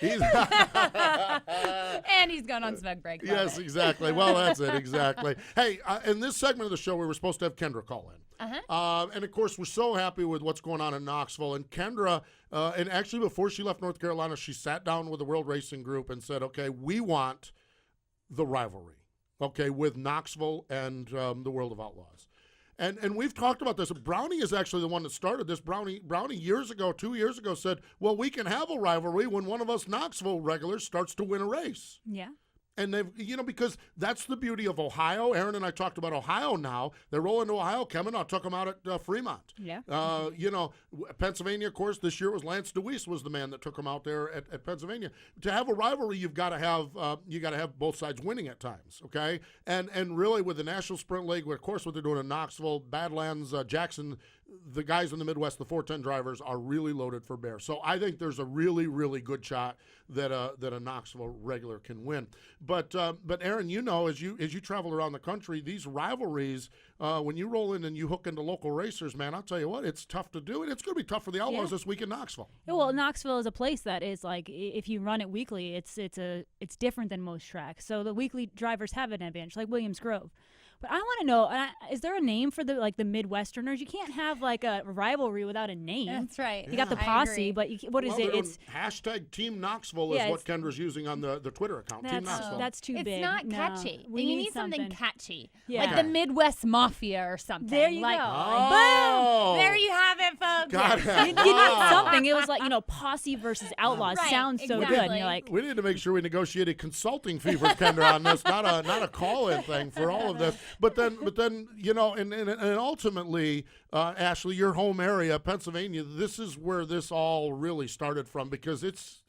And he's gone on smoke break. Yes, exactly. Well, that's it, exactly. Hey, in this segment of the show, we were supposed to have Kendra call in. And, of course, we're so happy with what's going on in Knoxville. And Kendra, and actually before she left North Carolina, she sat down with the World Racing Group and said, okay, we want the rivalry, okay, with Knoxville and the World of Outlaws. And we've talked about this. Brownie is actually the one that started this. Brownie 2 years ago, said, well, we can have a rivalry when one of us Knoxville regulars starts to win a race. Yeah. And they've, because that's the beauty of Ohio. Erin and I talked about Ohio now. They're rolling to Ohio. Kevin, I took them out at Fremont. Yeah. Pennsylvania, of course, this year was Lance DeWeese was the man that took them out there at Pennsylvania. To have a rivalry, you've got to have both sides winning at times. Okay. And really with the National Sprint League, of course, what they're doing in Knoxville, Badlands, Jackson, the guys in the Midwest, the 410 drivers are really loaded for bear. So I think there's a really, really good shot that a Knoxville regular can win. But Erin, as you travel around the country, these rivalries, when you roll in and you hook into local racers, man, I'll tell you what, it's tough to do, and it's going to be tough for the Outlaws this week in Knoxville. Yeah, well, Knoxville is a place that is like, if you run it weekly, it's different than most tracks. So the weekly drivers have an advantage, like Williams Grove. But I want to know, is there a name for the Midwesterners? You can't have like a rivalry without a name. That's right. You got the posse, but what is it? It's hashtag Team Knoxville is what Kendra's using on the Twitter account. Team Knoxville. That's too big. It's not catchy. We you need something catchy, like the Midwest Mafia or something. There you go. Boom! There you have it, folks. Got it. You need something. It was like posse versus outlaws. Right, Sounds so exactly. good. And you're like, we need to make sure we negotiate a consulting fee for Kendra on this, not a call-in thing for all of this. But then and ultimately, Ashley, your home area, Pennsylvania, this is where this all really started from, because it's,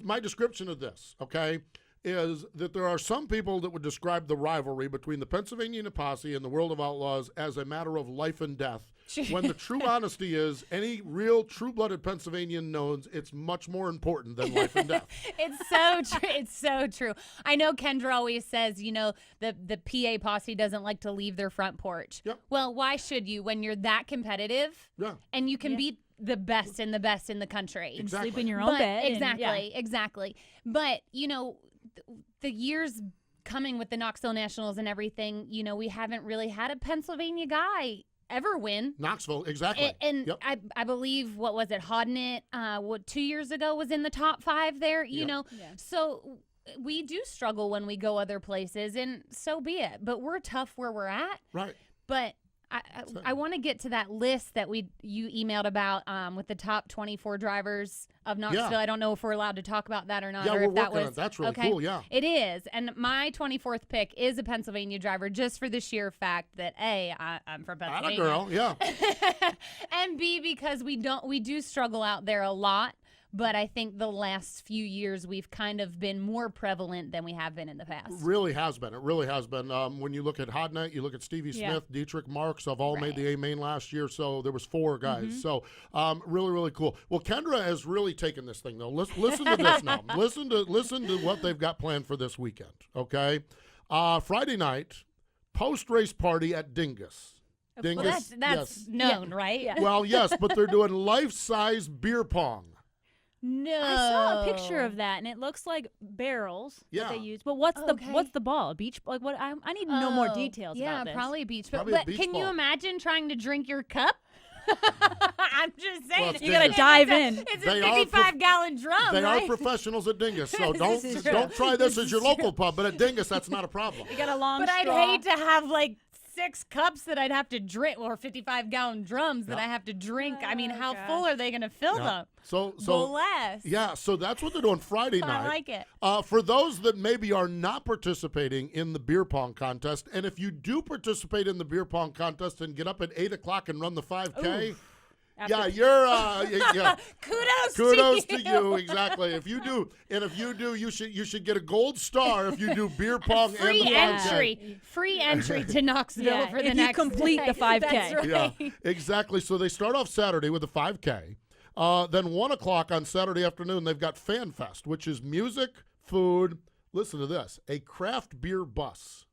my description of this, okay, is that there are some people that would describe the rivalry between the Pennsylvania Posse and the World of Outlaws as a matter of life and death. When the true honesty is, any real true-blooded Pennsylvanian knows it's much more important than life and death. It's so true. It's so true. I know Kendra always says, the PA posse doesn't like to leave their front porch. Yep. Well, why should you when you're that competitive? Yeah. And you can beat the best and the best in the country. Exactly. sleep in your own bed. Exactly. But, the years coming with the Knoxville Nationals and everything, we haven't really had a Pennsylvania guy ever win. Knoxville, exactly. And I believe, what was it, Hodnett, 2 years ago was in the top 5 there, So we do struggle when we go other places, and so be it. But we're tough where we're at. Right. But I want to get to that list that you emailed about with the top 24 drivers of Knoxville. Yeah. I don't know if we're allowed to talk about that or not. Yeah, or we're if that working on was, it. That's really okay. cool, yeah. It is. And my 24th pick is a Pennsylvania driver, just for the sheer fact that, A, I'm from Pennsylvania. Atta girl, yeah. And B, because we do struggle out there a lot. But I think the last few years we've kind of been more prevalent than we have been in the past. It really has been. It really has been. When you look at Hodnett, you look at Stevie Smith, Dietrich Marks have all made the A-main last year. So there was 4 guys. Mm-hmm. So really, really cool. Well, Kendra has really taken this thing, though. Listen to this now. Listen to what they've got planned for this weekend, okay? Friday night, post-race party at Dingus. Well, that's known, right? Yeah. Well, yes, but they're doing life-size beer pong. No. I saw a picture of that, and it looks like barrels that they use. But what's the ball? A beach? Like what? I need to know more details about this. Yeah, probably a beach. Probably a but beach can you ball. imagine trying to drink your cup? I'm just saying. Well, you got to dive in. It's a 55-gallon drum, They right? are professionals at Dingus, so This is true. don't try this as your local pub, but at Dingus, that's not a problem. You got a long But straw. I'd hate to have, 6 cups that I'd have to drink, or 55-gallon drums that I have to drink. I mean, how full are they going to fill them? So Bless. yeah, so that's what they're doing Friday night. I like it. For those that maybe are not participating in the beer pong contest, and if you do participate in the beer pong contest and get up at 8 o'clock and run the 5K, Oof. yeah, you're kudos to to you. Exactly. If you do, you should get a gold star if you do beer pong and the 5K. Free entry to Knoxville for the if next you complete day. the 5K. That's right. Yeah, exactly. So they start off Saturday with a 5K. Then 1 o'clock on Saturday afternoon, they've got Fan Fest, which is music, food. Listen to this: a craft beer bus.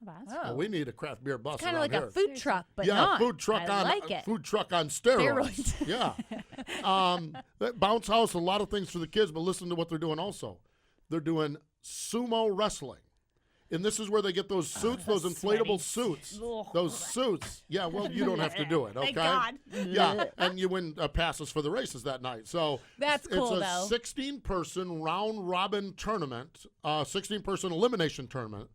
Oh. We need a craft beer bus. Kind of around like here. a food truck, but yeah, not. food truck I on like it. Food truck on steroids. Yeah, That bounce house, a lot of things for the kids, but listen to what they're doing also. They're doing sumo wrestling. And this is where they get those suits, those inflatable suits. Those suits. Yeah, well, you don't have to do it, okay? Thank God. Yeah, and you win passes for the races that night. So that's cool, it's a 16-person round-robin tournament, 16-person elimination tournament,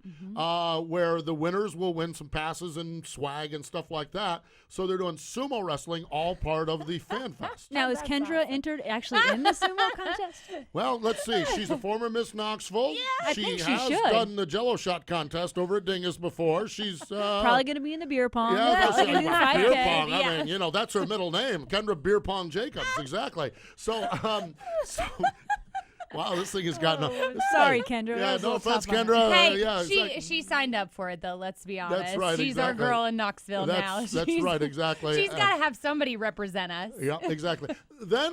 where the winners will win some passes and swag and stuff like that. So they're doing sumo wrestling, all part of the Fan Fest. Now, is Kendra entered actually in the sumo contest? Well, let's see. She's a former Miss Knoxville. Yeah, I think she has should. done the Jello shot contest over at Dingus before. She's probably going to be in the beer pong. Yeah, Probably gonna do the 5K. beer pong. Yeah. I mean, that's her middle name, Kendra Beer Pong Jacobs. Exactly. So, wow, this thing has gotten. Sorry, Kendra. Yeah, no offense, tough on Kendra. Hey, yeah, she signed up for it though. Let's be honest. That's right. She's exactly. our girl in Knoxville now. That's right. Exactly. She's got to have somebody represent us. Yeah, exactly. Then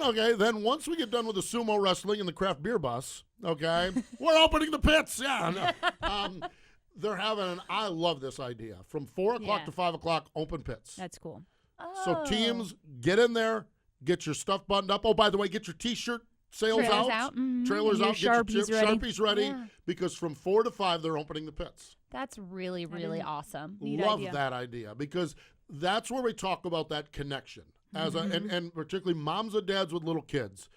once we get done with the sumo wrestling and the craft beer bus, okay, we're opening the pits. Yeah. No. They're having, I love this idea, from 4 o'clock to 5 o'clock, open pits. That's cool. So teams, get in there, get your stuff buttoned up. Oh, by the way, get your T-shirt sales Trailers out. out. Trailers Your out. Get your Sharpies ready. Sharpies ready, because from 4 to 5, they're opening the pits. That's really, really awesome. Love that idea, because that's where we talk about that connection. As and particularly moms and dads with little kids.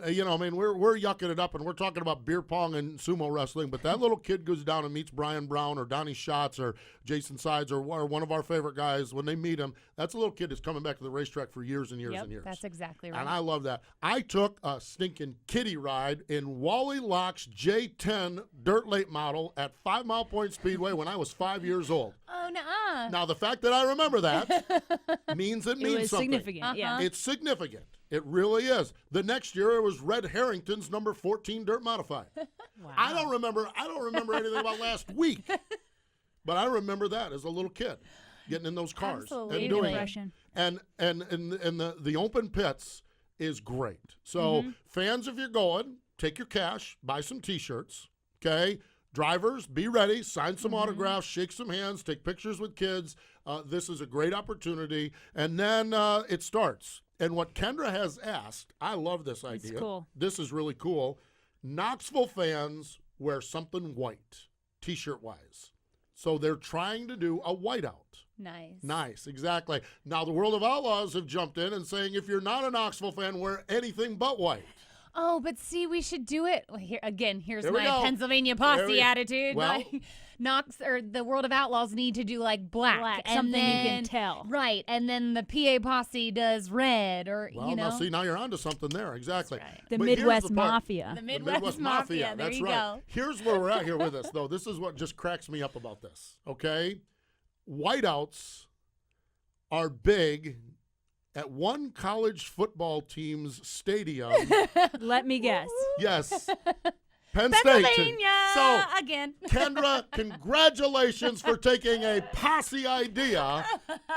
You know, I mean, we're yucking it up, and we're talking about beer pong and sumo wrestling, but that little kid goes down and meets Brian Brown or Donnie Schatz or Jason Sides or one of our favorite guys. When they meet him, that's a little kid that's coming back to the racetrack for years and years and years. That's exactly right. And I love that. I took a stinking kiddie ride in Wally Lock's J10 dirt late model at 5 Mile Point Speedway when I was 5 years old. Oh, nuh-uh. Now, the fact that I remember that means it means was something. significant, yeah. It's significant. It really is. The next year, it was Red Harrington's number 14 dirt modified. Wow. I don't remember anything about last week, but I remember that as a little kid, getting in those cars Absolutely. and doing Impression. it. And the open pits is great. So fans, if you're going, take your cash, buy some T-shirts, okay? Drivers, be ready, sign some autographs, shake some hands, take pictures with kids. This is a great opportunity. And then it starts. And what Kendra has asked, I love this idea. It's cool. This is really cool. Knoxville fans wear something white, T-shirt wise. So they're trying to do a whiteout. Nice, exactly. Now the World of Outlaws have jumped in and saying if you're not a Knoxville fan, wear anything but white. Oh, but see, we should do it. Well, here's There we my go. Pennsylvania posse attitude. Well- Like, the World of Outlaws need to do like black, and something then, you can tell. Right, and then the PA posse does red, or Well, now you're onto something there. Exactly. The But here's Midwest the part. Mafia. The Midwest Mafia. There That's you right. go. Here's where we're at here with this, though. This is what just cracks me up about this. Okay, whiteouts are big at one college football team's stadium. Let me guess. Yes. Penn State. Pennsylvania So, again. Kendra, congratulations for taking a posse idea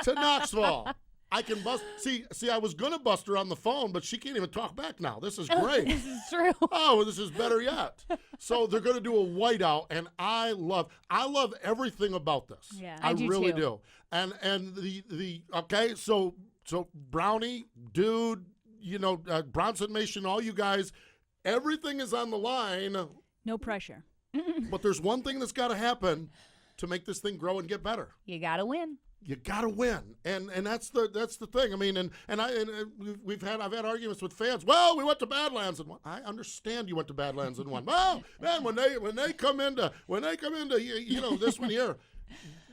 to Knoxville. I can bust. See, I was going to bust her on the phone, but she can't even talk back now. This is great. This is true. Oh, this is better yet. So they're going to do a whiteout, and I love everything about this. Yeah, I do really too. do. And the okay, so Brownie, dude, Bronson Mason, all you guys, everything is on the line. No pressure. But there's one thing that's got to happen to make this thing grow and get better. You got to win. You got to win, and that's the thing. I mean, I've had arguments with fans. Well, we went to Badlands and won. I understand you went to Badlands and won. Well, man, when they come into this one here,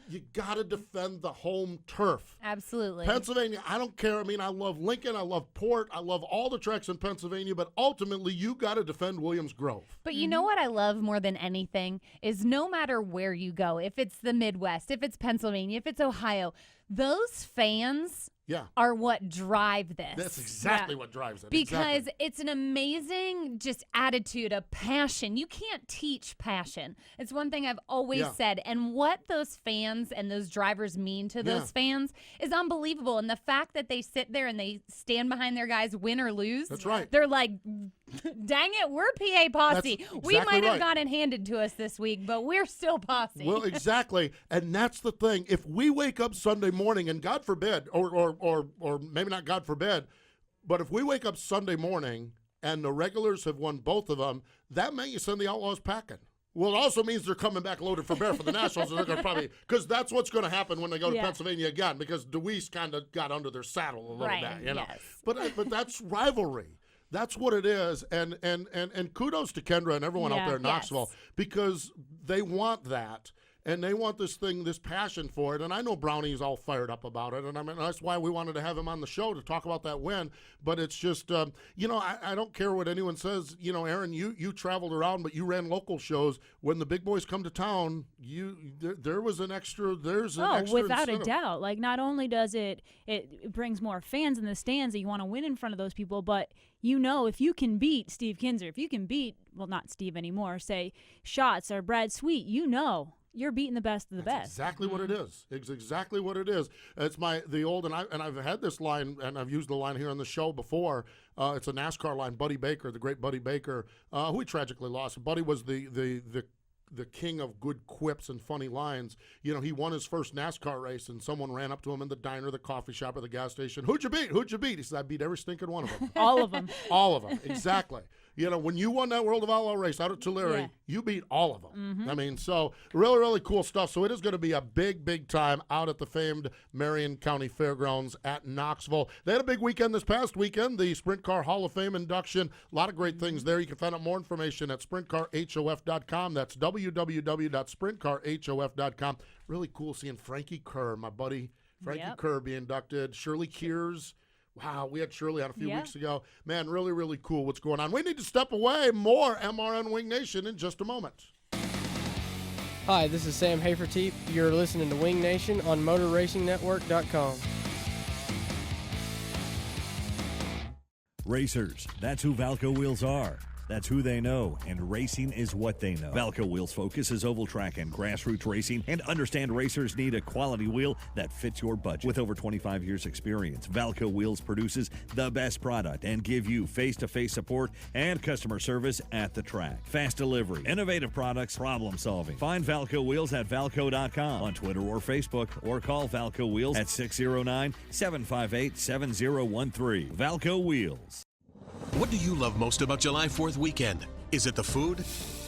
you got to defend the home turf. Absolutely. Pennsylvania, I don't care. I mean, I love Lincoln, I love Port, I love all the tracks in Pennsylvania, but ultimately you got to defend Williams Grove. But you know what I love more than anything is no matter where you go, if it's the Midwest, if it's Pennsylvania, if it's Ohio, those fans are what drive this. That's exactly what drives it. Because Exactly. it's an amazing just attitude of passion. You can't teach passion. It's one thing I've always said. And what those fans and those drivers mean to those fans is unbelievable. And the fact that they sit there and they stand behind their guys, win or lose. That's right. They're like, dang it, we're PA posse. That's We exactly might have right. gotten handed to us this week, but we're still posse. Well, exactly, and that's the thing. If we wake up Sunday morning, and God forbid, or maybe not God forbid, But if we wake up Sunday morning and the regulars have won both of them, that meant you send the Outlaws packing. Well, it also means they're coming back loaded for bear for the Nationals, and they're going to probably, because that's what's going to happen when they go to Pennsylvania again, because DeWeese kind of got under their saddle a little bit, you know. Yes. But that's rivalry. That's what it is, and kudos to Kendra and everyone out there in Knoxville, because they want that. And they want this passion for it. And I know Brownie's all fired up about it. And I mean, that's why we wanted to have him on the show to talk about that win. But it's just, you know, I don't care what anyone says. You know, Erin, you traveled around, but you ran local shows. When the big boys come to town, there was an extra, there's an extra without incentive. a doubt. Like, not only does it brings more fans in the stands that you want to win in front of those people, but you know, if you can beat Steve Kinzer, if you can beat, well, not Steve anymore, say Schatz or Brad Sweet, you know, you're beating the best of the best. Exactly what it is. It's exactly what it is. It's the old, and I've had this line, and I've used the line here on the show before. It's a NASCAR line. Buddy Baker, the great Buddy Baker, who we tragically lost. Buddy was the king of good quips and funny lines. You know, he won his first NASCAR race, and someone ran up to him in the diner, the coffee shop, or the gas station. Who'd you beat? Who'd you beat? He said, I beat every stinking one of them. All of them. All of them, exactly. You know, when you won that World of Outlaw race out at Tulare, you beat all of them. Mm-hmm. I mean, so really, really cool stuff. So it is going to be a big, big time out at the famed Marion County Fairgrounds at Knoxville. They had a big weekend this past weekend, the Sprint Car Hall of Fame induction. A lot of great things there. You can find out more information at sprintcarhof.com. That's www.sprintcarhof.com. Really cool seeing Frankie Kerr, my buddy Frankie Kerr, be inducted. Shirley Kears. Wow, we had Shirley on a few weeks ago. Man, really, really cool what's going on. We need to step away. More MRN Wing Nation in just a moment. Hi, this is Sam Haferteep. You're listening to Wing Nation on MotorRacingNetwork.com. Racers, that's who Valco wheels are. That's who they know, and racing is what they know. Valco Wheels focuses oval track and grassroots racing, and understand racers need a quality wheel that fits your budget. With over 25 years experience, Valco Wheels produces the best product and give you face-to-face support and customer service at the track. Fast delivery, innovative products, problem solving. Find Valco Wheels at Valco.com on Twitter or Facebook, or call Valco Wheels at 609-758-7013. Valco Wheels. What do you love most about July 4th weekend? Is it the food?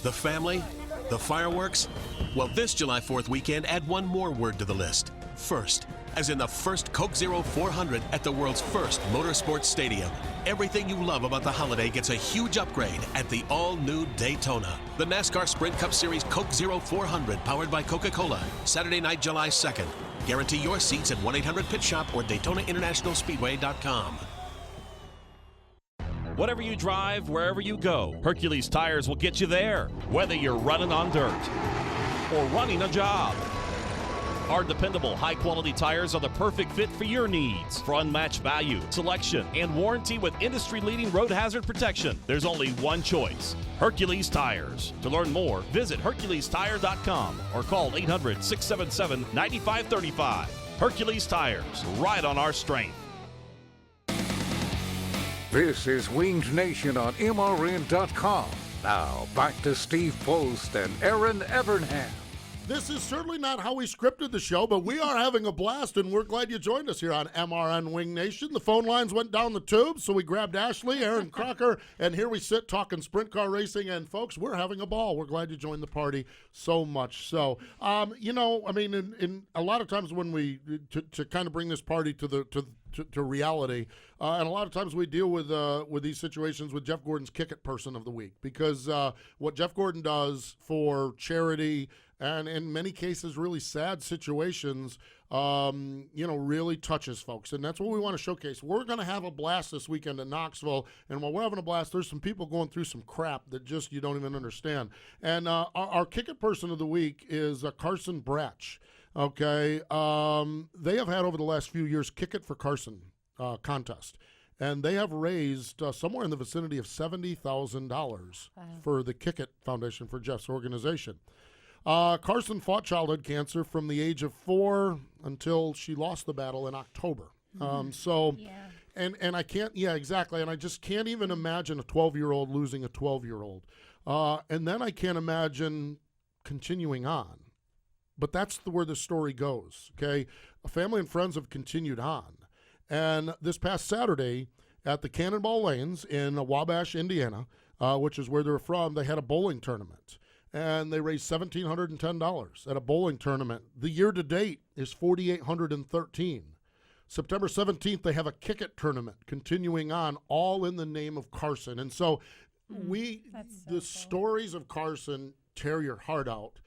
The family? The fireworks? Well, this July 4th weekend, add one more word to the list. First. As in the first Coke Zero 400 at the world's first motorsports stadium. Everything you love about the holiday gets a huge upgrade at the all-new Daytona. The NASCAR Sprint Cup Series Coke Zero 400, powered by Coca-Cola. Saturday night, July 2nd. Guarantee your seats at 1-800-PIT-SHOP or DaytonaInternationalSpeedway.com. Whatever you drive, wherever you go, Hercules Tires will get you there, whether you're running on dirt or running a job. Our dependable, high-quality tires are the perfect fit for your needs. For unmatched value, selection, and warranty with industry-leading road hazard protection, there's only one choice: Hercules Tires. To learn more, visit HerculesTire.com or call 800-677-9535. Hercules Tires, right on our strength. This is Winged Nation on MRN.com. Now, back to Steve Post and Erin Evernham. This is certainly not how we scripted the show, but we are having a blast, and we're glad you joined us here on MRN Wing Nation. The phone lines went down the tube, so we grabbed Ashley, Aaron Crocker, and here we sit talking sprint car racing, and folks, we're having a ball. We're glad you joined the party so much. So, you know, I mean, in a lot of times when we, to kind of bring this party to reality, and a lot of times we deal with these situations with Jeff Gordon's Kick It Person of the Week, because what Jeff Gordon does for charity and in many cases really sad situations, you know, really touches folks. And that's what we want to showcase. We're going to have a blast this weekend in Knoxville. And while we're having a blast, there's some people going through some crap that just you don't even understand. And our Kick It Person of the Week is Carson Bratch. Okay. They have had over the last few years Kick It for Carson contest. And they have raised somewhere in the vicinity of $70,000 for the Kick It Foundation for Jeff's organization. Carson fought childhood cancer from the age of 4 until she lost the battle in October. And I can't, exactly. And I just can't even imagine a 12-year-old losing a 12-year-old. And then I can't imagine continuing on. But that's where the story goes, okay? Family and friends have continued on. And this past Saturday at the Cannonball Lanes in Wabash, Indiana, which is where they're from. They had a bowling tournament, and they raised $1,710 at a bowling tournament. The year-to-date is $4,813. September 17th, they have a kick-it tournament continuing on, all in the name of Carson. And so the stories of Carson tear your heart out.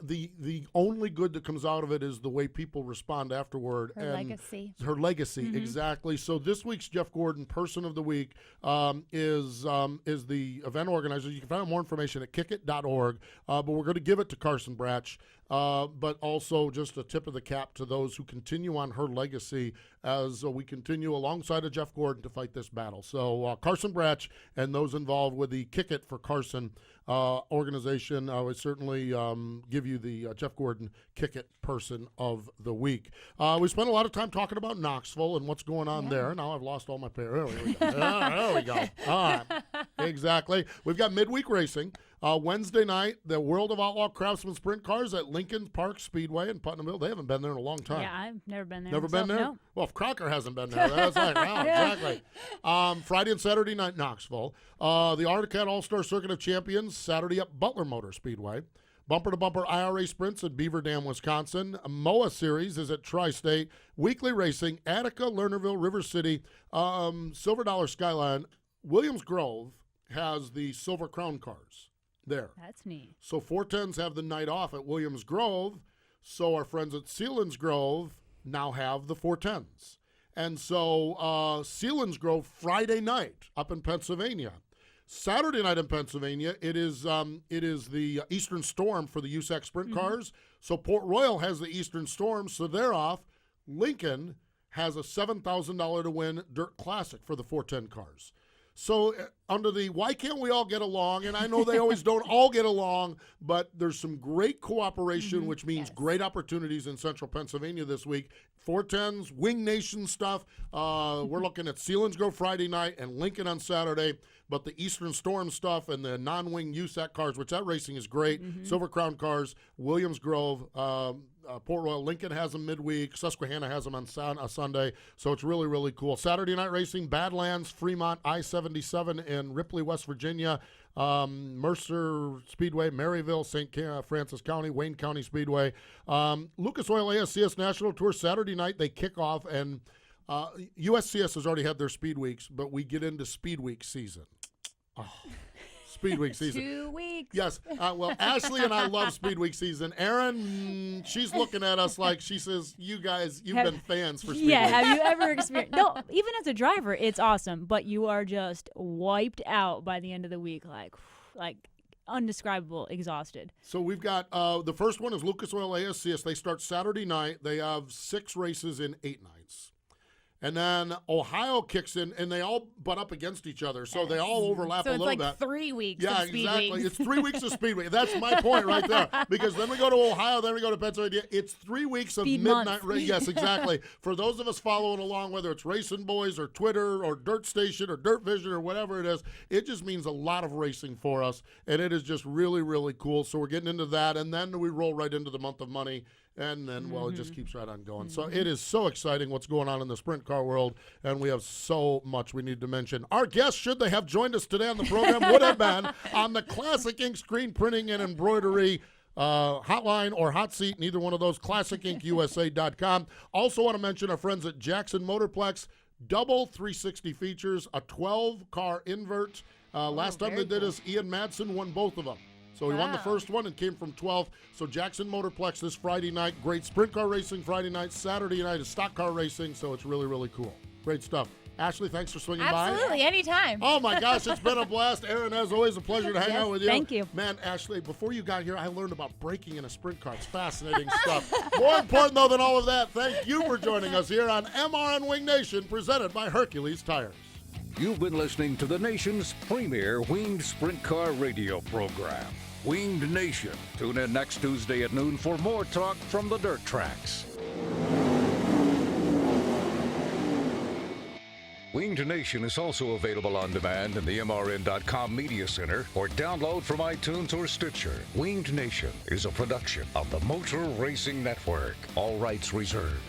The only good that comes out of it is the way people respond afterward. Her legacy. Her legacy, exactly. So this week's Jeff Gordon Person of the Week is the event organizer. You can find out more information at kickit.org, but we're going to give it to Carson Bratch. But also just a tip of the cap to those who continue on her legacy as we continue alongside of Jeff Gordon to fight this battle. So Carson Bratch and those involved with the Kick It for Carson organization, I would certainly give you the Jeff Gordon Kick It Person of the Week. We spent a lot of time talking about Knoxville and what's going on there. Now I've lost all my pair. There we go. There we go. All right. Exactly. We've got midweek racing. Wednesday night, the World of Outlaw Craftsman Sprint Cars at Lincoln Park Speedway in Putnamville. They haven't been there in a long time. Yeah, I've never been there. Never been there? No. Well, if Crocker hasn't been there, that's like, wow, exactly. Friday and Saturday night, Knoxville. The Arctic All-Star Circuit of Champions, Saturday at Butler Motor Speedway. Bumper-to-bumper IRA sprints at Beaver Dam, Wisconsin. MOA Series is at Tri-State. Weekly racing, Attica, Lernerville, River City, Silver Dollar Skyline. Williams Grove has the Silver Crown cars there. That's neat. So 410s have the night off at Williams Grove. So our friends at Sealands Grove now have the 410s. And so Sealands Grove Friday night up in Pennsylvania. Saturday night in Pennsylvania, it is the Eastern Storm for the USAC Sprint cars. So Port Royal has the Eastern Storm, so they're off. Lincoln has a $7,000 to win Dirt Classic for the 410 cars. So under the why can't we all get along, and I know they always don't all get along, but there's some great cooperation, which means great opportunities in central Pennsylvania this week. 410s, Wing Nation stuff. We're looking at Sealands Grove Friday night and Lincoln on Saturday, but the Eastern Storm stuff and the non-wing USAC cars, which that racing is great. Silver Crown cars, Williams Grove, Port Royal, Lincoln has them midweek. Susquehanna has them on Sunday. So it's really, really cool. Saturday night racing, Badlands, Fremont, I-77 in Ripley, West Virginia, Mercer Speedway, Maryville, St. Francis County, Wayne County Speedway. Lucas Oil ASCS National Tour Saturday night, they kick off, and USCS has already had their speed weeks, but we get into speed week season. Oh. Speed Week season. 2 weeks. Yes. Well, Ashley and I love Speed Week season. Erin, she's looking at us like she says, you guys, you've been fans for Speed Week. Yeah, have you ever experienced? No, even as a driver, it's awesome, but you are just wiped out by the end of the week, like undescribable, exhausted. So we've got the first one is Lucas Oil ASCS. They start Saturday night. They have 6 races in 8 nights. And then Ohio kicks in, and they all butt up against each other, so they all overlap a little bit. So it's like 3 weeks of Speed exactly. Weeks. It's 3 weeks of Speed Week. That's my point right there. Because then we go to Ohio, then we go to Pennsylvania. It's 3 weeks of midnight race. Yes, exactly. For those of us following along, whether it's Racing Boys or Twitter or Dirt Station or Dirt Vision or whatever it is, it just means a lot of racing for us, and it is just really, really cool. So we're getting into that, and then we roll right into the month of money. And then, well, it just keeps right on going. So it is so exciting what's going on in the sprint car world, and we have so much we need to mention. Our guests, should they have joined us today on the program, would have been on the Classic Ink screen printing and embroidery hotline or hot seat, neither one of those, classicinkusa.com. Also want to mention our friends at Jackson Motorplex, double 360 features, a 12-car invert. Last time they did this, Ian Madsen won both of them. So he won the first one and came from 12th. So Jackson Motorplex this Friday night. Great sprint car racing Friday night. Saturday night is stock car racing. So it's really, really cool. Great stuff. Ashley, thanks for swinging by. Absolutely, anytime. Oh, my gosh, it's been a blast. Erin, as always, a pleasure to hang out with you. Thank you. Man, Ashley, before you got here, I learned about braking in a sprint car. It's fascinating stuff. More important, though, than all of that, thank you for joining us here on MRN Wing Nation, presented by Hercules Tires. You've been listening to the nation's premier winged sprint car radio program, Winged Nation. Tune in next Tuesday at noon for more talk from the dirt tracks. Winged Nation is also available on demand in the MRN.com Media Center or download from iTunes or Stitcher. Winged Nation is a production of the Motor Racing Network. All rights reserved.